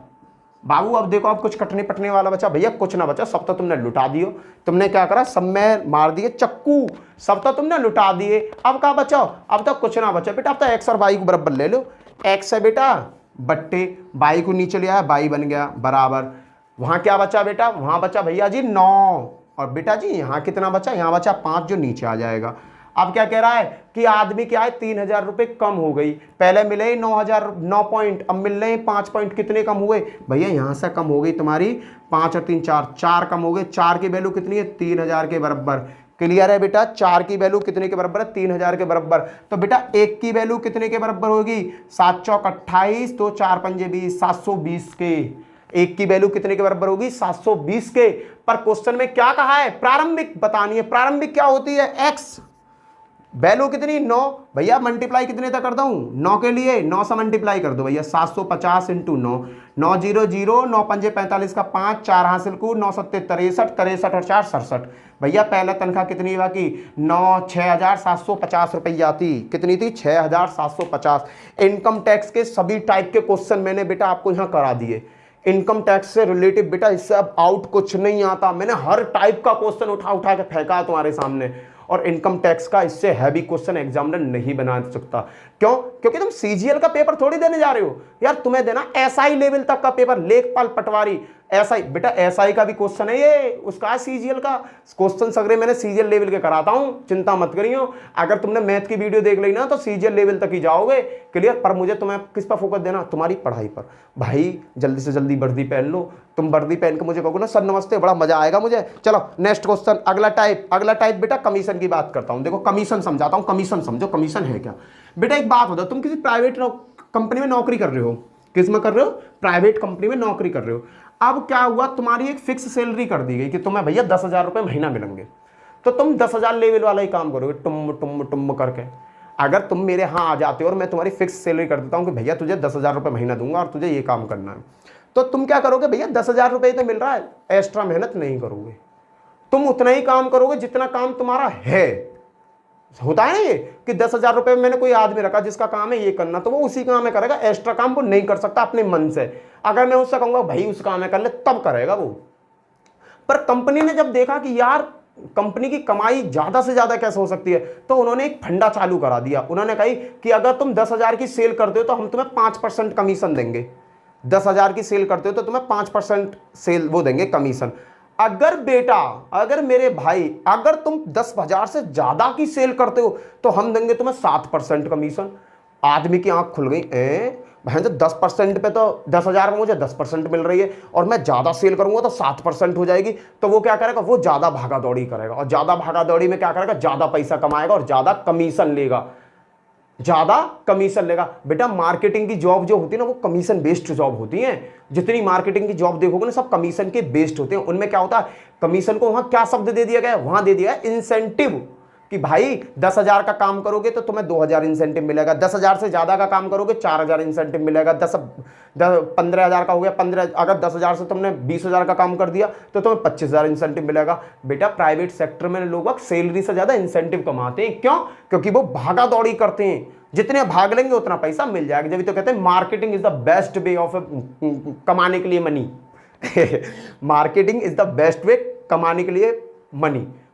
बाबू अब देखो, अब कुछ कटने पटने वाला बचा भैया, कुछ ना बचा, सब तो तुमने लुटा दियो। तुमने क्या करा, सब में मार दिए चक्कू, सब तो तुमने लुटा दिए। अब क्या बचाओ, अब तो कुछ ना बचा बेटा। अब तो एक्स और वाई को बराबर ले लो। एक्स है बेटा बट्टे, वाई को नीचे ले आया, वाई बन गया बराबर। वहां क्या बचा बेटा, वहां बचा भैया जी 9, और बेटा जी यहाँ कितना बचा, यहाँ बचा 5 जो नीचे आ जाएगा। अब क्या कह रहा है कि आदमी क्या है 3000 रुपये कम हो गई, पहले मिले 9000 9 पॉइंट, अब मिल रहे 5 पॉइंट, कितने कम हुए भैया, यहाँ से कम हो गई तुम्हारी 5 और 3 4 कम हो गए। 4 की वैल्यू कितनी है 3000 के बराबर। क्लियर है बेटा, 4 की वैल्यू कितने के बराबर है 3000 के बराबर। तो बेटा 1 की वैल्यू कितने के बराबर होगी 7 चौक 28, तो 4 पंजे 20, 720 के। 1 की वैल्यू कितने के बराबर होगी 720 के। पर क्वेश्चन में क्या कहा है, प्रारंभिक बतानी है। प्रारंभिक क्या होती है, एक्स वैल्यू कितनी 9, भैया मल्टीप्लाई कितने तक कर दूं 9 के लिए, 9 से मल्टीप्लाई कर दो भैया, 750 इंटू 9, 9 0 0, 9 पंजे 45 का 5, 4 हासिल को 9 सत्ते 63, 63 और 4 67। भैया पहला तनख्वाह कितनी बाकी 9 6750 रुपया थी, कितनी थी 6750। इनकम टैक्स के सभी टाइप के क्वेश्चन मैंने बेटा आपको यहाँ करा दिए। इनकम टैक्स से रिलेटिव बेटा इससे अब आउट कुछ नहीं आता, मैंने हर टाइप का क्वेश्चन उठा उठा के फेंका तुम्हारे सामने। और इनकम टैक्स का इससे हैवी क्वेश्चन एग्जामिनर नहीं बना सकता। क्यों, क्योंकि तुम सीजीएल का पेपर थोड़ी देने जा रहे हो यार, तुम्हें देना एसआई लेवल तक का पेपर, लेखपाल पटवारी एसआई। बेटा एसआई का भी क्वेश्चन है ये, उसका सीजीएल का क्वेश्चन सगरे मैंने सीजीएल लेवल के कराता हूं, चिंता मत करियो। अगर तुमने मैथ की वीडियो देख ली ना तो सीजीएल लेवल तक ही जाओगे। क्लियर। पर मुझे तुम्हें किस पर फोकस देना, तुम्हारी पढ़ाई पर। भाई जल्दी से जल्दी वर्दी पहन लो, तुम वर्दी पहन के मुझे कहोगे ना सर नमस्ते, बड़ा मजा आएगा मुझे। चलो नेक्स्ट क्वेश्चन, अगला टाइप बेटा कमीशन की बात करता हूं। देखो कमीशन समझाता हूं, कमीशन समझो, कमीशन है क्या। बेटा एक बात बताओ, तुम किसी प्राइवेट कंपनी में नौकरी कर रहे हो, किस में कर रहे हो, प्राइवेट कंपनी में नौकरी कर रहे हो। अब क्या हुआ, तुम्हारी एक फिक्स सैलरी कर दी गई कि तुम्हें भैया 10,000 रुपये महीना मिलेंगे, तो तुम 10,000 लेवल वाला ही काम करोगे, टुम टुम टुम करके। अगर तुम मेरे यहाँ आ जाते हो और मैं तुम्हारी फिक्स सैलरी कर देता हूँ कि भैया तुझे 10,000 रुपये महीना दूंगा और तुझे ये काम करना है, तो तुम क्या करोगे भैया 10,000 रुपये तो मिल रहा है, एक्स्ट्रा मेहनत नहीं करोगे, तुम उतना ही काम करोगे जितना काम तुम्हारा है। होता है ना ये कि 10,000 रुपये में मैंने कोई आदमी रखा जिसका काम है ये करना, तो वो उसी काम में करेगा, एक्स्ट्रा काम वो नहीं कर सकता अपने मन से। अगर मैं उससे कहूंगा भाई उस काम में कर ले, तब करेगा वो। पर कंपनी ने जब देखा कि यार कंपनी की कमाई ज्यादा से ज्यादा कैसे हो सकती है, तो उन्होंने एक फंडा चालू करा दिया। उन्होंने कही कि अगर तुम 10,000 की सेल करते हो तो हम तुम्हें 5% कमीशन देंगे। 10,000 की सेल करते हो तो तुम्हें 5% सेल वो देंगे कमीशन। अगर बेटा, अगर मेरे भाई, अगर तुम 10,000 से ज्यादा की सेल करते हो तो हम देंगे तुम्हें 7% कमीशन। आदमी की आंख खुल गई, भाई तो 10% पे तो 10,000 में मुझे 10% मिल रही है और मैं ज्यादा सेल करूंगा तो 7% हो जाएगी। तो वो क्या करेगा, वो ज्यादा भागा दौड़ी करेगा, और ज्यादा भागा दौड़ी में क्या करेगा, ज्यादा पैसा कमाएगा और ज्यादा कमीशन लेगा, ज्यादा कमीशन लेगा। बेटा मार्केटिंग की जॉब जो होती है ना वो कमीशन बेस्ड जॉब होती है। जितनी मार्केटिंग की जॉब देखोगे ना सब कमीशन के बेस्ड होते हैं। उनमें क्या होता है, कमीशन को वहां क्या शब्द दे दिया गया है, वहां दे दिया है इंसेंटिव, कि भाई 10,000 का काम करोगे तो तुम्हें 2,000 इंसेंटिव मिलेगा, 10,000 से ज्यादा का काम करोगे 4,000 इंसेंटिव मिलेगा, 15,000 का हो गया 15, अगर 10,000 से तुमने 20,000 का काम कर दिया तो तुम्हें 25,000 इंसेंटिव मिलेगा। बेटा प्राइवेट सेक्टर में लोग सैलरी से ज्यादा इंसेंटिव कमाते हैं, क्यों, क्योंकि वो भागा दौड़ी करते हैं, जितने भाग लेंगे उतना पैसा मिल जाएगा। जब तो कहते हैं marketing is the best way of कमाने के लिए money. Marketing is the best way कमाने के लिए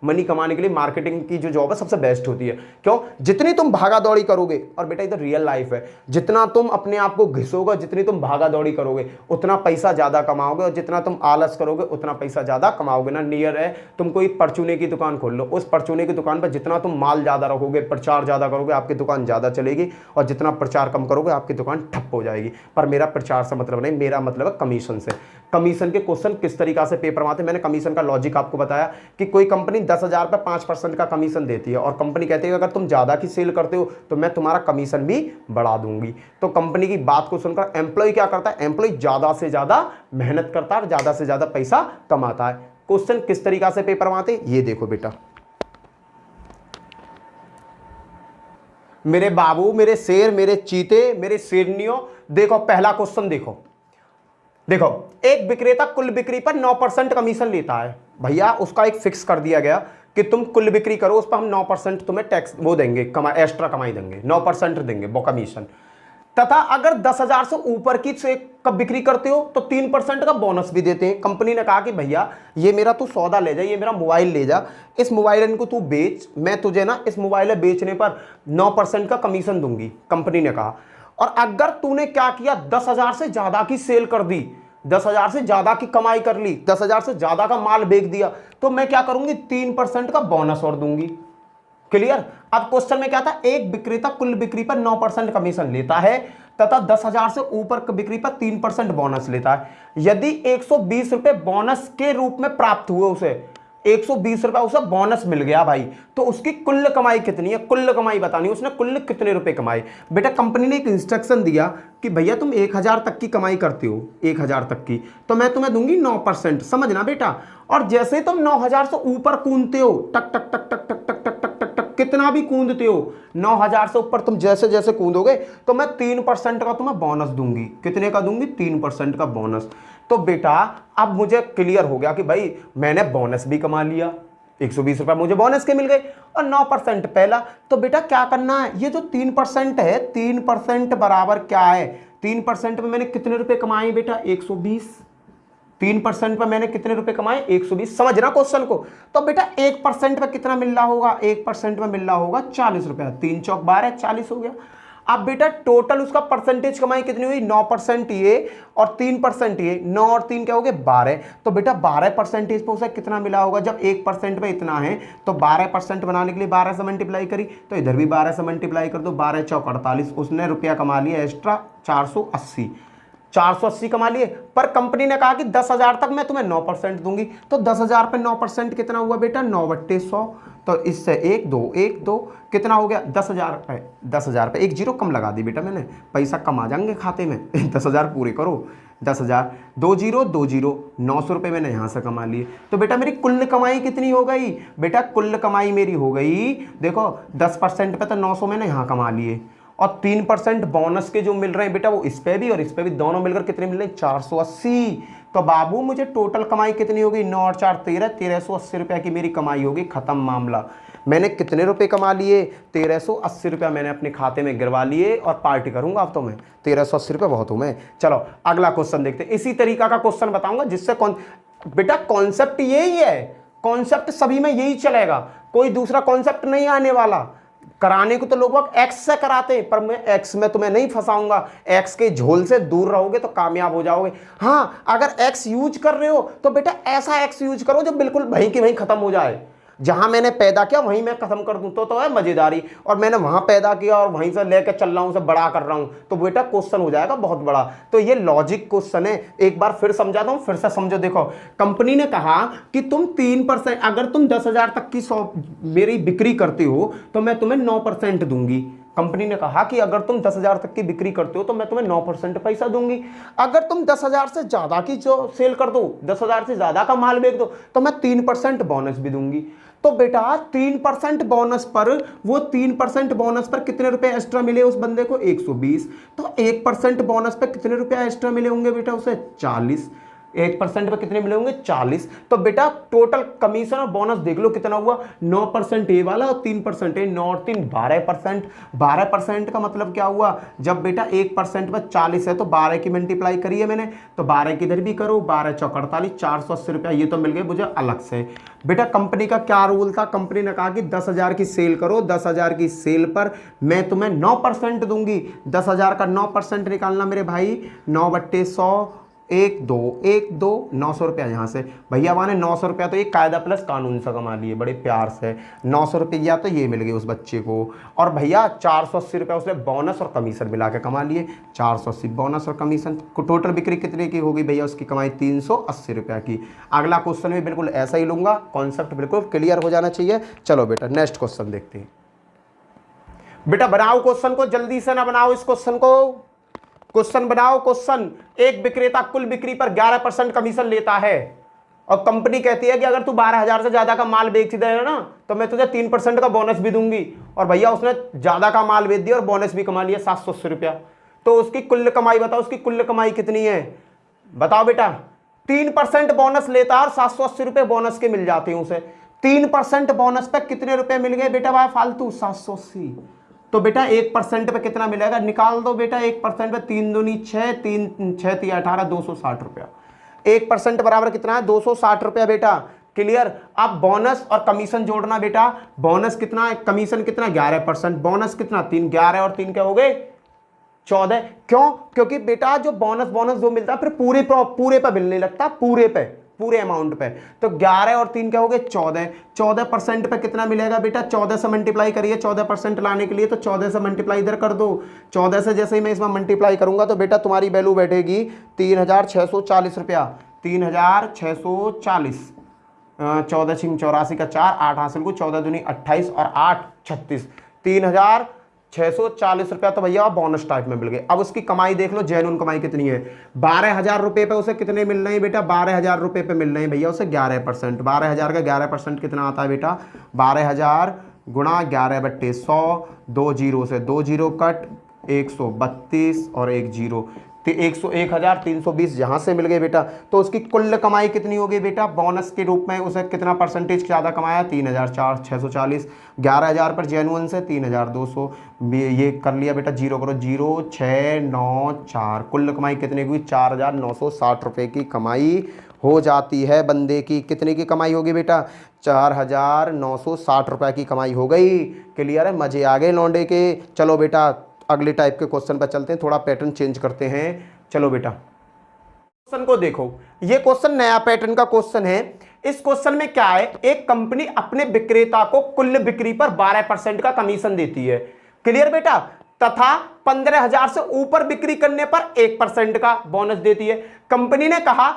मनी कमाने के लिए मार्केटिंग की जो जॉब है सबसे बेस्ट होती है। क्यों, जितनी तुम भागा दौड़ी करोगे, और बेटा इधर रियल लाइफ है, जितना तुम अपने आप को घिसोगे, जितनी तुम भागा दौड़ी करोगे उतना पैसा ज्यादा कमाओगे, और जितना तुम आलस करोगे उतना पैसा ज्यादा कमाओगे ना। नियर है, तुम कोई परचूने की दुकान खोल लो, उस परचूने की दुकान पर जितना तुम माल ज्यादा रखोगे, प्रचार ज्यादा करोगे, आपकी दुकान ज्यादा चलेगी, और जितना प्रचार कम करोगे आपकी दुकान ठप हो जाएगी। पर मेरा प्रचार से मतलब नहीं, मेरा मतलब है कमीशन से। कमीशन के क्वेश्चन किस तरीका से पेपर में आते हैं, मैंने कमीशन का लॉजिक आपको बताया कि कोई कंपनी 10,000 पे 5% का कमीशन देती है, और कंपनी कहती है अगर तुम ज्यादा की सेल करते हो तो मैं तुम्हारा कमीशन भी बढ़ा दूंगी। तो कंपनी की बात को सुनकर एम्प्लॉय क्या करता है, एम्प्लॉय ज्यादा से ज्यादा मेहनत करता है और ज्यादा से ज्यादा पैसा कमाता है। क्वेश्चन किस तरीका से पेपर में आते, ये देखो बेटा मेरे बाबू, मेरे शेर, मेरे चीते, मेरे शेरनियों, देखो पहला क्वेश्चन देखो। देखो एक विक्रेता कुल बिक्री पर 9% कमीशन लेता है। भैया उसका एक फिक्स कर दिया गया कि तुम कुल बिक्री करो, उस पर हम 9% तुम्हें टैक्स वो देंगे, एक्स्ट्रा कमाई देंगे, 9% देंगे वो कमीशन। तथा अगर 10,000 से ऊपर की से कब बिक्री करते हो तो 3% का बोनस भी देते हैं। कंपनी ने कहा कि भैया ये मेरा तू सौदा ले जा, ये मेरा मोबाइल ले जा, इस मोबाइल इनको तू बेच, मैं तुझे ना इस मोबाइल बेचने पर 9% का कमीशन दूंगी, कंपनी ने कहा। और अगर तूने क्या किया, 10,000 से ज्यादा की सेल कर दी, 10,000 से ज्यादा की कमाई कर ली, 10,000 से ज्यादा का माल बेच दिया, तो मैं क्या करूंगी, 3% का बोनस और दूंगी। क्लियर। अब क्वेश्चन में क्या था, एक विक्रेता कुल बिक्री पर 9% कमीशन लेता है तथा 10,000 से ऊपर बिक्री पर 3% बोनस लेता है। यदि 120 रुपए बोनस के रूप में प्राप्त हुए, उसे 120 रुपए उसे बोनस मिल गया भाई, तो उसकी कुल कमाई कितनी है, कुल कमाई बतानी है, उसने कुल कितने रुपए कमाए। बेटा कंपनी ने एक इंस्ट्रक्शन दिया कि भैया तुम 1,000 तक की कमाई करते हो, 1,000 तक की, तो मैं तुम्हें दूंगी 9%, समझना बेटा। और जैसे तुम 9,000 से ऊपर कूदते हो, टक टक टक टक टक टक टक टक टक टक कितना भी कूदते हो, 9,000 से ऊपर तुम जैसे जैसे कूदोगे तो मैं 3% का तुम्हें बोनस दूंगी। कितने का दूंगी, 3% का बोनस। तो बेटा अब मुझे क्लियर हो गया कि भाई मैंने बोनस भी कमा लिया, 120 रुपए मुझे बोनस के मिल गए और 9% पहला। तो बेटा क्या करना है, ये जो 3% है, 3% बराबर क्या है, 3% में मैंने कितने रुपए कमाए बेटा, 120। 3% पर मैंने कितने रुपए कमाए, 120। समझना क्वेश्चन को। तो बेटा 1% पर कितना मिल रहा होगा, 1% में मिल रहा होगा 40 रुपया, 3 चौक 12, 40 हो गया। अब बेटा टोटल उसका परसेंटेज कमाई कितनी हुई, 9% ये और 3% ये, 9 और 3 क्या हो गए, 12। तो बेटा 12% पे उसे कितना मिला होगा, जब 1% पे इतना है तो 12% बनाने के लिए 12 से मल्टीप्लाई करी, तो इधर भी 12 से मल्टीप्लाई कर दो, 12 चौक 48। उसने रुपया कमा लिया एक्स्ट्रा 480, 480 कमा लिए। पर कंपनी ने कहा कि 10,000 तक मैं तुम्हें 9% दूंगी, तो 10,000 पे 9% कितना हुआ बेटा, 9/100। तो इससे 1 2 1 2 कितना हो गया, 10,000 पे, 10,000 पे 1 जीरो कम लगा दी बेटा मैंने, पैसा कम आ जाएंगे खाते में। 10,000 पूरे करो, 10,000 2 जीरो 2 जीरो, 900 रुपये मैंने यहाँ से कमा लिए। तो बेटा मेरी कुल कमाई कितनी हो गई, बेटा कुल कमाई मेरी हो गई, देखो 10% पे तो 900 मैंने यहाँ कमा लिए, और 3% बोनस के जो मिल रहे हैं बेटा वो इस पे भी और इस पे भी, दोनों मिलकर कितने मिल रहे हैं, 480। तो बाबू मुझे टोटल कमाई कितनी होगी, 9 और 4 13, 1,380 रुपया की मेरी कमाई होगी। खत्म मामला। मैंने कितने रुपए कमा लिए, 1,380 रुपया मैंने अपने खाते में गिरवा लिए और पार्टी करूंगा अब तो मैं, 1,380 रुपये बहुत हूं मैं। चलो अगला क्वेश्चन देखते हैं। इसी तरीका का क्वेश्चन बताऊंगा जिससे बेटा कॉन्सेप्ट यही है, कॉन्सेप्ट सभी में यही चलेगा, कोई दूसरा कॉन्सेप्ट नहीं आने वाला। कराने को तो लोग एक्स से कराते हैं, पर मैं एक्स में तुम्हें नहीं फंसाऊंगा, एक्स के झोल से दूर रहोगे तो कामयाब हो जाओगे। हाँ अगर एक्स यूज कर रहे हो तो बेटा ऐसा एक्स यूज करो जो बिल्कुल वहीं की वहीं खत्म हो जाए, जहां मैंने पैदा किया वहीं मैं खत्म कर दूं तो है मजेदारी, और मैंने वहां पैदा किया और वहीं से लेकर चल रहा हूं, उसे बड़ा कर रहा हूं, तो बेटा क्वेश्चन हो जाएगा बहुत बड़ा। तो ये लॉजिक क्वेश्चन है, एक बार फिर समझाता हूं, फिर से समझो। देखो कंपनी ने कहा कि तुम 3%, अगर तुम 10,000 तक की मेरी बिक्री करते हो तो मैं तुम्हें 9% दूंगी। कंपनी ने कहा कि अगर तुम 10,000 तक की बिक्री करते हो तो मैं तुम्हें 9% पैसा दूंगी। अगर तुम 10,000 से ज्यादा की जो सेल कर दो, 10,000 से ज्यादा का माल बेच दो, तो मैं 3% बोनस भी दूंगी। तो बेटा 3% बोनस पर, वो 3% बोनस पर कितने रुपए एक्स्ट्रा मिले उस बंदे को, 120। तो 1% बोनस पर कितने रुपए एक्स्ट्रा मिले होंगे बेटा उसे, 40। 1% पे कितने मिले होंगे, 40। तो बेटा टोटल कमीशन और बोनस देख लो कितना हुआ, 9% ये वाला और 3% ये, 9 और 3 12%। 12% का मतलब क्या हुआ, जब बेटा 1% पर 40 है तो 12 की मल्टीप्लाई करी है मैंने, तो 12 की इधर भी करो, 12 चौक 48, 480 रुपया ये तो मिल गए मुझे अलग से। बेटा कंपनी का क्या रूल था, कंपनी ने कहा कि 10,000 की सेल करो, 10,000 की सेल पर मैं तुम्हें 9% दूंगी। 10,000 का 9% निकालना मेरे भाई, 9/100, 1 2 1 2, 900 रुपया यहाँ से। भैया वहाँ ने 900 रुपया तो ये कायदा प्लस कानून से कमा लिए बड़े प्यार से, 900 रुपया तो ये मिल गए उस बच्चे को। और भैया 480 रुपया उसने बोनस और कमीशन मिला के कमा लिए, 480 बोनस और कमीशन। टोटल बिक्री कितने की होगी भैया, उसकी कमाई 380 रुपया की। अगला क्वेश्चन भी बिल्कुल ऐसा ही लूंगा, कॉन्सेप्ट बिल्कुल क्लियर हो जाना चाहिए। चलो बेटा नेक्स्ट क्वेश्चन देखते हैं। बेटा बनाओ क्वेश्चन को, जल्दी से ना बनाओ इस क्वेश्चन को, क्वेश्चन बनाओ। क्वेश्चन, एक विक्रेता कुल बिक्री पर 11% कमीशन लेता है। और कंपनी कहती है कि अगर तू 12,000 से ज्यादा का माल बेच देगा ना तो मैं तुझे 3% का बोनस भी दूंगी, और भैया उसने ज्यादा का माल बेच दिया और बोनस भी कमा लिया 780 रुपया, तो उसकी कुल कमाई बताओ, उसकी कुल कमाई कितनी है बताओ बेटा। 3% बोनस लेता और 780 रुपये बोनस के मिल जाते हैं उसे। 3% बोनस पे कितने रुपए मिल गए बेटा भाई फालतू? 780। तो बेटा 1% पे कितना मिलेगा निकाल दो बेटा। 1% पे 3 दूनी 6, 3 6 3 18, 260 रुपया। 1% बराबर कितना है? 260 रुपया बेटा। क्लियर। अब बोनस और कमीशन जोड़ना बेटा। बोनस कितना है, कमीशन कितना? 11%। बोनस कितना? 3। 11 और 3 क्या हो गए? 14। क्यों? क्योंकि बेटा जो बोनस बोनस जो मिलता है फिर पूरे पे मिलने लगता, पूरे अमाउंट पे। तो 11 और 3 क्या हो गए? 14। 14% पे कितना मिलेगा बेटा? 14 से मल्टीप्लाई करिए 14% लाने के लिए, तो 14 से मल्टीप्लाई इधर कर दो। 14 से जैसे ही मैं इसमें मल्टीप्लाई करूंगा तो बेटा तुम्हारी वैल्यू बैठेगी 3,640 रुपया। 3,640। 14 छिंग 84 का 4, 8 हासिल को, 14 दूनी 28 और 8 36, 3,640 रुपया तो भैया बोनस टाइप में मिल गए। अब उसकी कमाई देख लो, जेन्युइन कमाई कितनी है। 12,000 रुपए पे उसे कितने मिल रहे हैं बेटा? 12,000 रुपए पे मिल रहे हैं भैया उसे 11%। 12,000 का 11% कितना आता है बेटा? 12,000 गुणा 11/100, 2 जीरो से 2 जीरो कट, 132 और 1 जीरो, 1,320 यहां से मिल गए बेटा। तो उसकी कुल कमाई कितनी होगी बेटा? बोनस के रूप में उसे कितना परसेंटेज ज्यादा कमाया? 3,640। 11,000 पर जेन्युइन से 3,200, ये कर लिया बेटा, जीरो करो, 0,694। कुल कमाई कितने की हुई? 4,960 रुपए की कमाई हो जाती है बंदे की। कितने की कमाई होगी बेटा? 4,960 रुपए की कमाई हो गई। क्लियर है? मजे आ गए लौंडे के। चलो बेटा अगले टाइप के क्वेश्चन पर चलते हैं, थोड़ा पैटर्न चेंज करते हैं। चलो बेटा क्वेश्चन को देखो, ये क्वेश्चन नया पैटर्न का क्वेश्चन है। इस क्वेश्चन में क्या है? एक कंपनी अपने विक्रेता को कुल बिक्री पर 12% का कमीशन देती है। क्लियर बेटा? तथा 15,000 से ऊपर बिक्री करने पर 1% का बोनस देती है। कंपनी ने कहा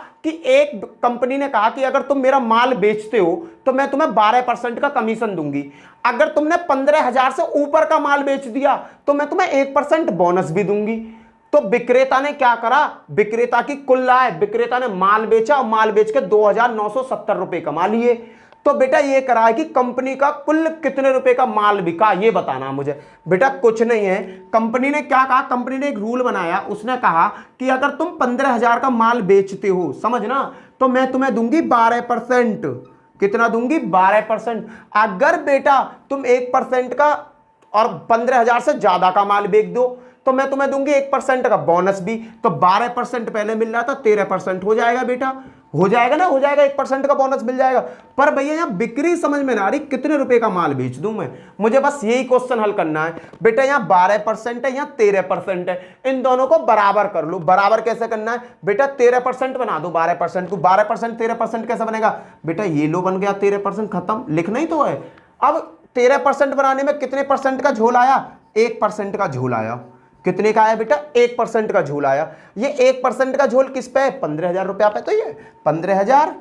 कि अगर तुम मेरा माल बेचते हो तो मैं तुम्हें 12% का कमीशन दूंगी। अगर तुमने 15,000 से ऊपर का माल बेच दिया तो मैं तुम्हें 1% बोनस भी दूंगी। तो विक्रेता ने क्या करा? विक्रेता की कुल आय, विक्रेता ने माल बेचा और माल बेच के 2,970 रुपए कमा लिए। तो बेटा ये करा है कि कंपनी का कुल कितने रुपए का माल बिका, ये बताना मुझे। बेटा कुछ नहीं है, कंपनी ने क्या कहा? कंपनी ने एक रूल बनाया, उसने कहा कि अगर तुम 15,000 का माल बेचते हो, समझना, तो मैं तुम्हें दूंगी 12%। कितना दूंगी? 12%। अगर बेटा तुम 1% का और 15,000 से ज्यादा का माल बेच दो तो मैं तुम्हें दूंगी 1% का बोनस भी। तो 12% पहले मिल रहा था, 13% हो जाएगा बेटा। हो जाएगा ना? हो जाएगा, 1% का बोनस मिल जाएगा। पर भैया यहाँ बिक्री समझ में ना आ रही, कितने रुपए का माल बेच दूं मैं? मुझे बस यही क्वेश्चन हल करना है बेटा। यहाँ 12% है, यहाँ 13% है, इन दोनों को बराबर कर लो। बराबर कैसे करना है बेटा? 13% बना दो 12% को। 12% 13% कैसे बनेगा बेटा? ये लो बन गया 13%, खत्म। लिखना ही तो है। अब 13% बनाने में कितने परसेंट का झोल आया? 1% का झोल आया। कितने का आया बेटा? 1% का झोल आया। ये 1% का झोल किस पे है? 15,000 रुपया पे। तो ये 15,000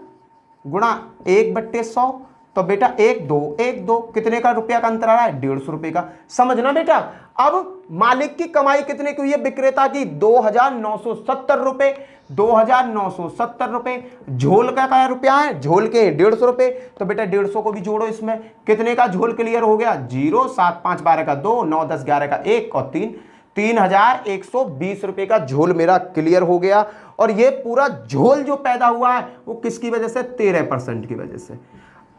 गुणा 1/100, तो बेटा 1,2 कितने का रुपया का अंतर आ रहा है? 150 रुपए का। समझना बेटा। अब मालिक की कमाई कितने की हुई है? विक्रेता की 2,970 रुपए। 2,970 रुपए। झोल का क्या रुपया है? झोल के 150 रुपए। तो बेटा 150 को भी जोड़ो इसमें। कितने का झोल क्लियर हो गया? 0, 7, 5, 12 का 2, 9, 10, 11 का 1 और 3, 3,120 रुपए का झोल मेरा क्लियर हो गया। और ये पूरा झोल जो पैदा हुआ है वो किसकी वजह से? 13% की वजह से।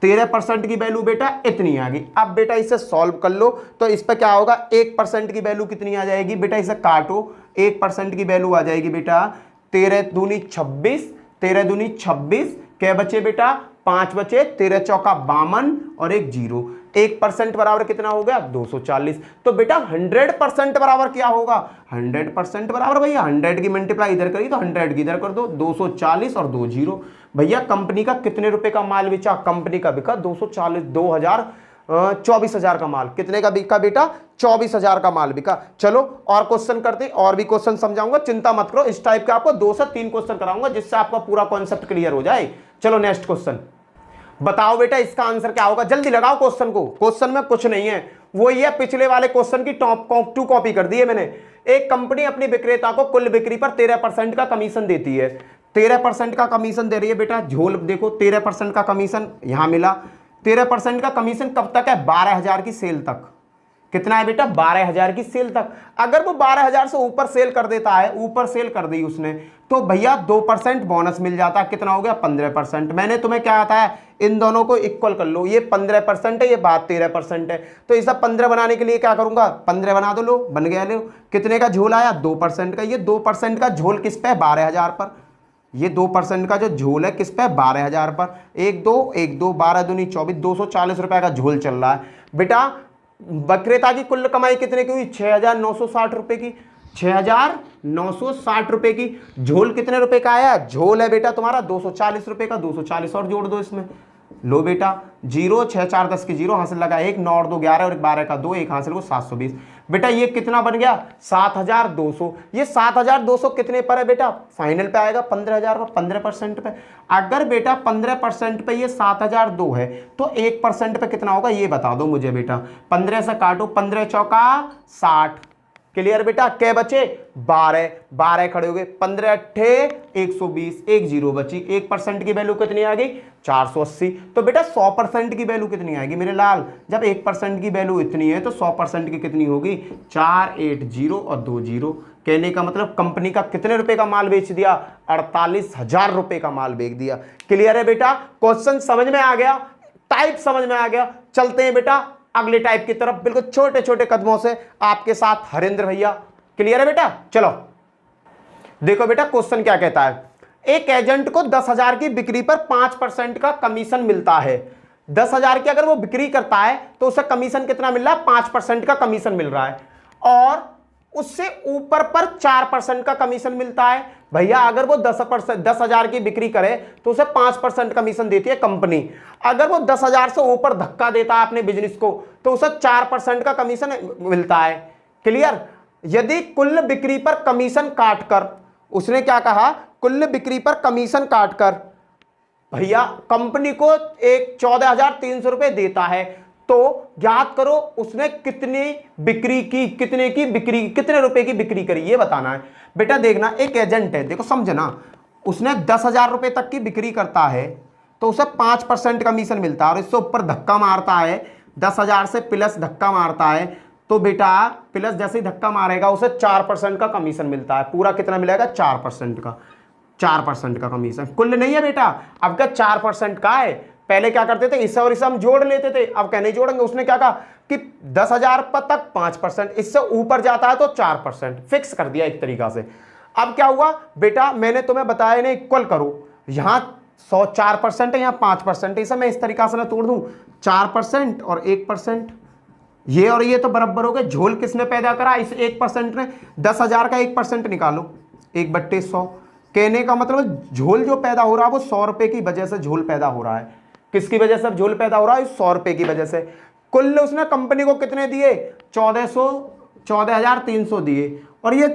13% की वैल्यू बेटा इतनी आ गई। अब बेटा इसे सॉल्व कर लो तो इस पर क्या होगा? 1% की वैल्यू कितनी आ जाएगी बेटा? इसे काटो। 1% की वैल्यू आ जाएगी बेटा 13 दूनी 26, 13 दूनी 26, क्या बचे बेटा? 5 बचे, 13 चौका 52 और 1 जीरो। 1% बराबर कितना हो गया? 240। तो बेटा 100% बराबर क्या होगा? 100% बराबर भैया 100 की मल्टीप्लाई इधर करी तो 100 की इधर कर दो, 240 और 2 जीरो। भैया कंपनी का कितने रुपए का माल बेचा? कंपनी का बिका 24,000 का माल। कितने का बिका बेटा? 24,000 का माल बिका। चलो और क्वेश्चन करते, और भी क्वेश्चन समझाऊंगा, चिंता मत करो। इस टाइप के आपको 2 से 3 क्वेश्चन कराऊंगा जिससे आपका पूरा कॉन्सेप्ट क्लियर हो जाए। चलो नेक्स्ट क्वेश्चन बताओ बेटा, इसका आंसर क्या होगा? जल्दी लगाओ क्वेश्चन को। क्वेश्चन में कुछ नहीं है, वो ये पिछले वाले क्वेश्चन की टू कॉपी कर दी है मैंने। एक कंपनी अपनी विक्रेता को कुल बिक्री पर 13% का कमीशन देती है। 13% का कमीशन दे रही है बेटा झोल। देखो 13% का कमीशन यहां मिला। 13% का कमीशन कब तक है? 12,000 की सेल तक। कितना है बेटा? 12,000 की सेल तक। अगर वो 12,000 से ऊपर सेल कर देता है, ऊपर सेल कर दी उसने, तो भैया 2% बोनस मिल जाता है। कितना हो गया? 15%। मैंने तुम्हें क्या बताया, इन दोनों को इक्वल कर लो। ये 15% है, ये बात 13% है। तो ये सब 15 बनाने के लिए क्या करूंगा? 15 बना दो। लो बन गया। लो कितने का झोल आया? 2% का। ये 2% का झोल किस पे? 12,000 पर। ये 2% का जो झोल है किस पे? 12,000 पर। 1 2 1 2 12 दूनी 24, 240 रुपए का झोल चल रहा है बेटा। विक्रेता की कुल कमाई कितने की हुई? 6,960 रुपए की। 6,960 रुपए की। झोल कितने रुपए का आया? झोल है बेटा तुम्हारा 240 रुपए का। 240 और जोड़ दो इसमें। लो बेटा 0 6 4 10 की 0 हासिल लगा 1, 9 और 2 11 और 12 का 2, 1 हासिल को 720। बेटा ये कितना बन गया? 7,200। ये 7,200 कितने पर है बेटा? फाइनल पे आएगा 15,000 पर, 15% पे। अगर बेटा 15% पे ये 7,002 है तो 1% पे कितना होगा ये बता दो मुझे बेटा। 15 से काटो, 15 चौका 60। क्लियर बेटा? क्या बचे? 12। 12 खड़े हो गए। 15 अट्ठे 120, 1 0 बची। 1% की वैल्यू कितनी आ गई? 480। तो बेटा 100% की वैल्यू कितनी आएगी मेरे लाल? जब 1% की वैल्यू इतनी है तो 100% की कितनी होगी? 480 और 2 0। कहने का मतलब कंपनी का कितने रुपए का माल बेच दिया? 48,000 रुपए का माल बेच दिया। क्लियर है बेटा? क्वेश्चन समझ में आ गया, टाइप समझ में आ गया। चलते हैं बेटा अगले टाइप की तरफ, बिल्कुल छोटे छोटे कदमों से आपके साथ हरेंद्र भैया। क्लियर है बेटा? चलो देखो बेटा क्वेश्चन क्या कहता है। एक एजेंट को 10,000 की बिक्री पर 5% का कमीशन मिलता है। 10,000 की अगर वो बिक्री करता है तो उसे कमीशन कितना मिल रहा है? 5% का कमीशन मिल रहा है। और उससे ऊपर पर 4% का कमीशन मिलता है। भैया अगर वो 10,000 की बिक्री करे तो उसे 5% कमीशन देती है कंपनी। अगर वो 10,000 से ऊपर धक्का देता है अपने बिजनेस को तो उसे 4% का कमीशन मिलता है। क्लियर? यदि कुल बिक्री पर कमीशन काटकर, उसने क्या कहा? कुल बिक्री पर कमीशन काटकर भैया कंपनी को एक 14,300 रुपए देता है तो ज्ञात करो उसने कितनी बिक्री की, कितने रुपए की बिक्री करी, ये बताना है बेटा। देखना एक एजेंट है, देखो समझना, उसने 10,000 रुपए तक की बिक्री करता है तो उसे 5% कमीशन मिलता है। और इससे ऊपर धक्का मारता है 10,000 से प्लस धक्का मारता है तो बेटा प्लस जैसे ही धक्का मारेगा उसे 4% का कमीशन मिलता है। पूरा कितना मिलेगा? 4% का। 4% का कमीशन कुल नहीं है बेटा, अब क्या 4% का है। पहले क्या करते थे, इससे और इससे हम जोड़ लेते थे, अब क्या नहीं जोड़ेंगे। उसने क्या कहा कि 10,000 पर तक 5%, इससे ऊपर जाता है तो 4%, फिक्स कर दिया एक तरीका से। अब क्या हुआ बेटा, मैंने तुम्हें बताया इन्हें इक्वल करो। यहां 4% है, यहां 5% है। इसे मैं इस तरीका से ना तोड़ दूं, 4% और 1%, ये और ये तो बराबर हो गए। झोल किसने पैदा करा? इस 1% ने। 10,000 का 1% निकालो, 1/100। कहने का मतलब झोल जो पैदा हो रहा है वो 100 रुपए की वजह से झोल पैदा हो रहा है। किसकी वजह से झोल पैदा हो रहा है? 100 रुपए की वजह से। कुल उसने कंपनी को कितने दिए? 14,300 दिए। और ये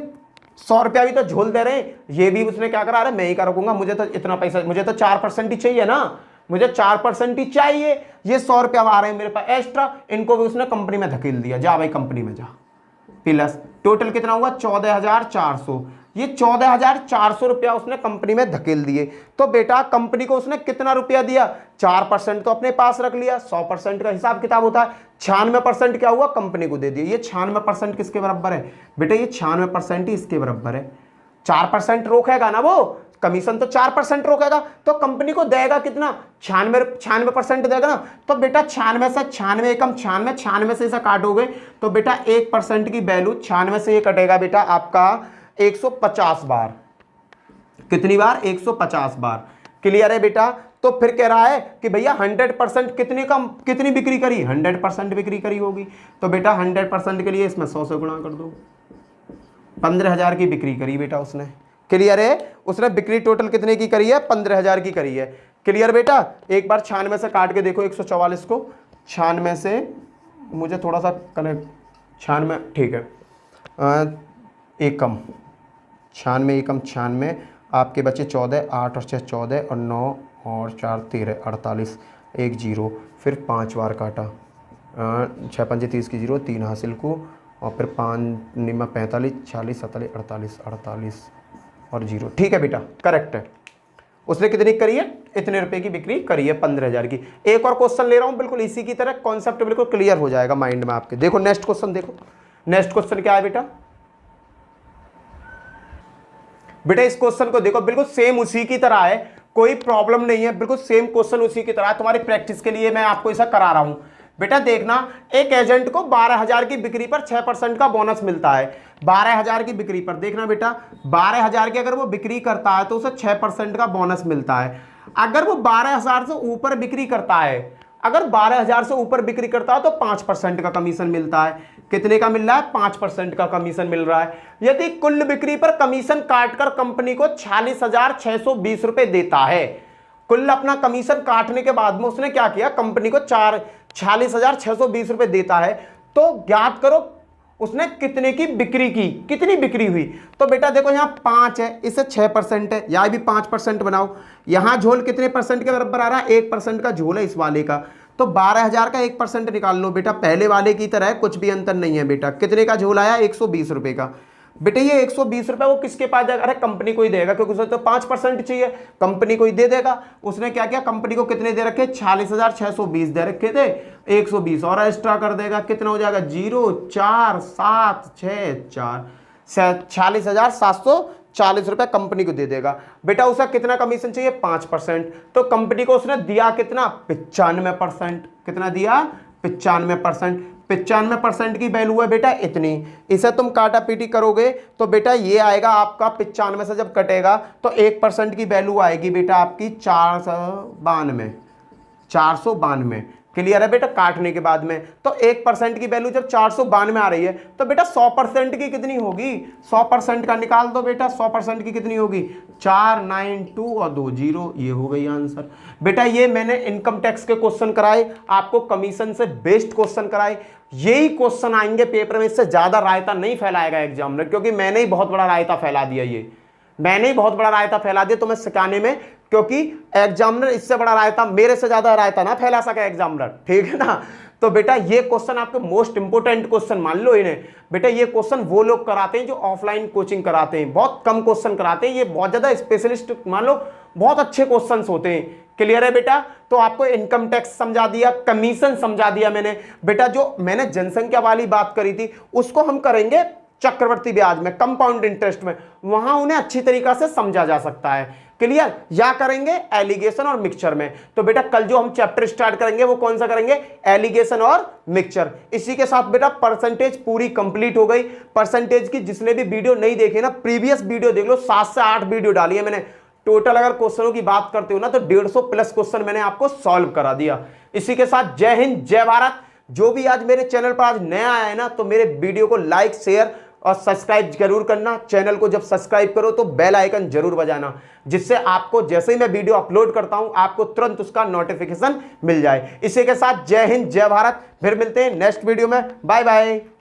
100 रुपया भी तो झोल दे रहे हैं, ये भी उसने क्या करा? अरे मैं ही करूंगा, मुझे तो इतना पैसा, मुझे तो 4% ही चाहिए ना, मुझे 4% ही चाहिए। ये 100 रुपया आ रहे हैं मेरे पास एक्स्ट्रा, इनको भी उसने कंपनी में धकेल दिया। जा भाई कंपनी में जा। प्लस टोटल कितना हुआ? 14,400। ये 14,400 रुपया उसने कंपनी में धकेल दिए। तो बेटा कंपनी को उसने कितना रुपया दिया? 4% तो अपने पास रख लिया। 100% का हिसाब किताब होता है। 96% क्या हुआ? कंपनी को दे दिया। ये 96% किसके बराबर है बेटा? ये 96% ही इसके बराबर है। 4% रोकेगा ना वो कमीशन, तो 4% रोकेगा तो कंपनी को देगा कितना? 96% देगा ना। तो बेटा 96 से 96 एकम 96, 96 से इसे काटोगे तो बेटा 1% की वैल्यू 96 से ये कटेगा बेटा आपका 150 बार। कितनी बार? 150 बार। क्लियर है बेटा? तो फिर कह रहा है कि भैया 100% कितनी बिक्री करी? 100% बिक्री करी होगी। तो बेटा 100% के लिए इसमें 100 से गुणा कर दो। 15,000 की बिक्री करी बेटा उसने। क्लियर है? उसने बिक्री टोटल कितने की करी है? 15,000 की करी है। क्लियर बेटा? एक बार 96 से काट के देखो 144 को। 96 से मुझे थोड़ा सा कनेक्ट, 96 ठीक है, एकम 96 एकम 96 आपके बचे 14, 8 और 6 14 और 9 और 4 13, 48, 1 0, फिर 5 बार काटा, 6 5 30 की 0, 3 हासिल को, और फिर 5 निमा 45, 46, 47, 48 और 0। ठीक है बेटा, करेक्ट है। उसने कितनी करी है, इतने रुपए की बिक्री करी है 15,000 की। एक और क्वेश्चन ले रहा हूं बिल्कुल इसी की तरह, कॉन्सेप्ट बिल्कुल क्लियर हो जाएगा माइंड में आपके। देखो नेक्स्ट क्वेश्चन, देखो नेक्स्ट क्वेश्चन क्या है बेटा। बेटा इस क्वेश्चन को देखो, बिल्कुल सेम उसी की तरह है, कोई प्रॉब्लम नहीं है, बिल्कुल सेम क्वेश्चन उसी की तरह। तुम्हारी प्रैक्टिस के लिए मैं आपको ऐसा करा रहा हूं। बेटा देखना, एक एजेंट को 12,000 की बिक्री पर 6% का बोनस मिलता है। 12,000 की बिक्री पर देखना बेटा, 12,000 की अगर वो बिक्री करता है तो उसे 6% का बोनस मिलता है। अगर वो 12,000 से ऊपर बिक्री करता है, अगर 12,000 से ऊपर बिक्री करता है तो 5% का कमीशन मिलता है। कितने का मिल रहा है, 5% का कमीशन मिल रहा है। यदि कुल बिक्री पर कमीशन काटकर कंपनी को 46,620 रुपए देता है, कुल अपना कमीशन काटने के बाद में उसने क्या किया, कंपनी को 46,620 रुपए देता है, तो ज्ञात करो उसने कितने की बिक्री की, कितनी बिक्री हुई। तो बेटा देखो यहाँ 5 है, इसे 6% है, यहाँ भी 5% बनाओ। यहाँ झोल कितने परसेंट के बराबर आ रहा है, 1% का झोल है इस वाले का। तो 12,000 का 1% निकाल लो बेटा, पहले वाले की तरह है, कुछ भी अंतर नहीं है बेटा। कितने का झोल आया, 120 रुपए का। बेटे ये 120 रुपए वो किसके पास जाएगा, अरे कंपनी को ही देगा, क्योंकि उसे तो 5% चाहिए, कंपनी को ही दे देगा। उसने क्या किया, कंपनी को कितने दे रखे, 46,620 दे रखे थे, 120 और एक्स्ट्रा कर देगा, कितना हो जाएगा 0 4 7 6 4 46,740 रुपए कंपनी को दे देगा। बेटा उसे कितना कमीशन चाहिए, 5%। तो कंपनी को उसने दिया कितना, 95%। कितना दिया, 95%। 95% की वैल्यू है बेटा इतनी। इसे तुम काटा पीटी करोगे तो बेटा ये आएगा आपका 95 से जब कटेगा तो 1% की वैल्यू आएगी बेटा आपकी 492। क्लियर है बेटा, काटने के बाद में। तो 1% की वैल्यू जब 492 आ रही है तो बेटा 100% की कितनी होगी, 100% का निकाल दो बेटा, 100% की कितनी होगी, 492 और 2 0, ये हो गई आंसर। बेटा ये मैंने इनकम टैक्स के क्वेश्चन कराए, आपको कमीशन से बेस्ड क्वेश्चन कराए। यही क्वेश्चन आएंगे पेपर में, इससे ज्यादा रायता नहीं फैलाएगा एग्जामिनर, क्योंकि मैंने ही बहुत बड़ा रायता फैला दिया, ये मैंने ही बहुत बड़ा रायता फैला दिया तुम्हें सिखाने में, क्योंकि एग्जामिनर इससे बड़ा रायता, मेरे से ज्यादा रायता ना फैला सके एग्जामिनर, ठीक है ना। तो बेटा ये क्वेश्चन आपके मोस्ट इंपोर्टेंट क्वेश्चन मान लो इन्हें। बेटा ये क्वेश्चन वो लोग कराते हैं जो ऑफलाइन कोचिंग कराते हैं, बहुत कम क्वेश्चन कराते हैं, ये बहुत ज्यादा स्पेशलिस्ट मान लो, बहुत अच्छे क्वेश्चन होते हैं। क्लियर है बेटा, तो आपको इनकम टैक्स समझा दिया, कमीशन समझा दिया मैंने। बेटा जो मैंने जनसंख्या वाली बात करी थी उसको हम करेंगे चक्रवर्ती ब्याज में, कंपाउंड इंटरेस्ट में, वहां उन्हें अच्छी तरीका से समझा जा सकता है। क्लियर, या करेंगे एलिगेशन और मिक्सचर में। तो बेटा कल जो हम चैप्टर स्टार्ट करेंगे वो कौन सा करेंगे, एलिगेशन और मिक्सचर। इसी के साथ बेटा परसेंटेज पूरी कंप्लीट हो गई। परसेंटेज की जिसने भी वीडियो नहीं देखी ना, प्रीवियस वीडियो देख लो, 7 से 8 वीडियो डाली है मैंने। टोटल अगर क्वेश्चनों की बात करते हो ना तो 150 प्लस क्वेश्चन मैंने आपको सॉल्व करा दिया। इसी के साथ जय हिंद जय भारत। जो भी आज मेरे चैनल पर आज नया आया है ना, तो मेरे वीडियो को लाइक शेयर और सब्सक्राइब जरूर करना। चैनल को जब सब्सक्राइब करो तो बेल आइकन जरूर बजाना, जिससे आपको जैसे ही मैं वीडियो अपलोड करता हूं आपको तुरंत उसका नोटिफिकेशन मिल जाए। इसी के साथ जय हिंद जय भारत, फिर मिलते हैं नेक्स्ट वीडियो में। Bye bye.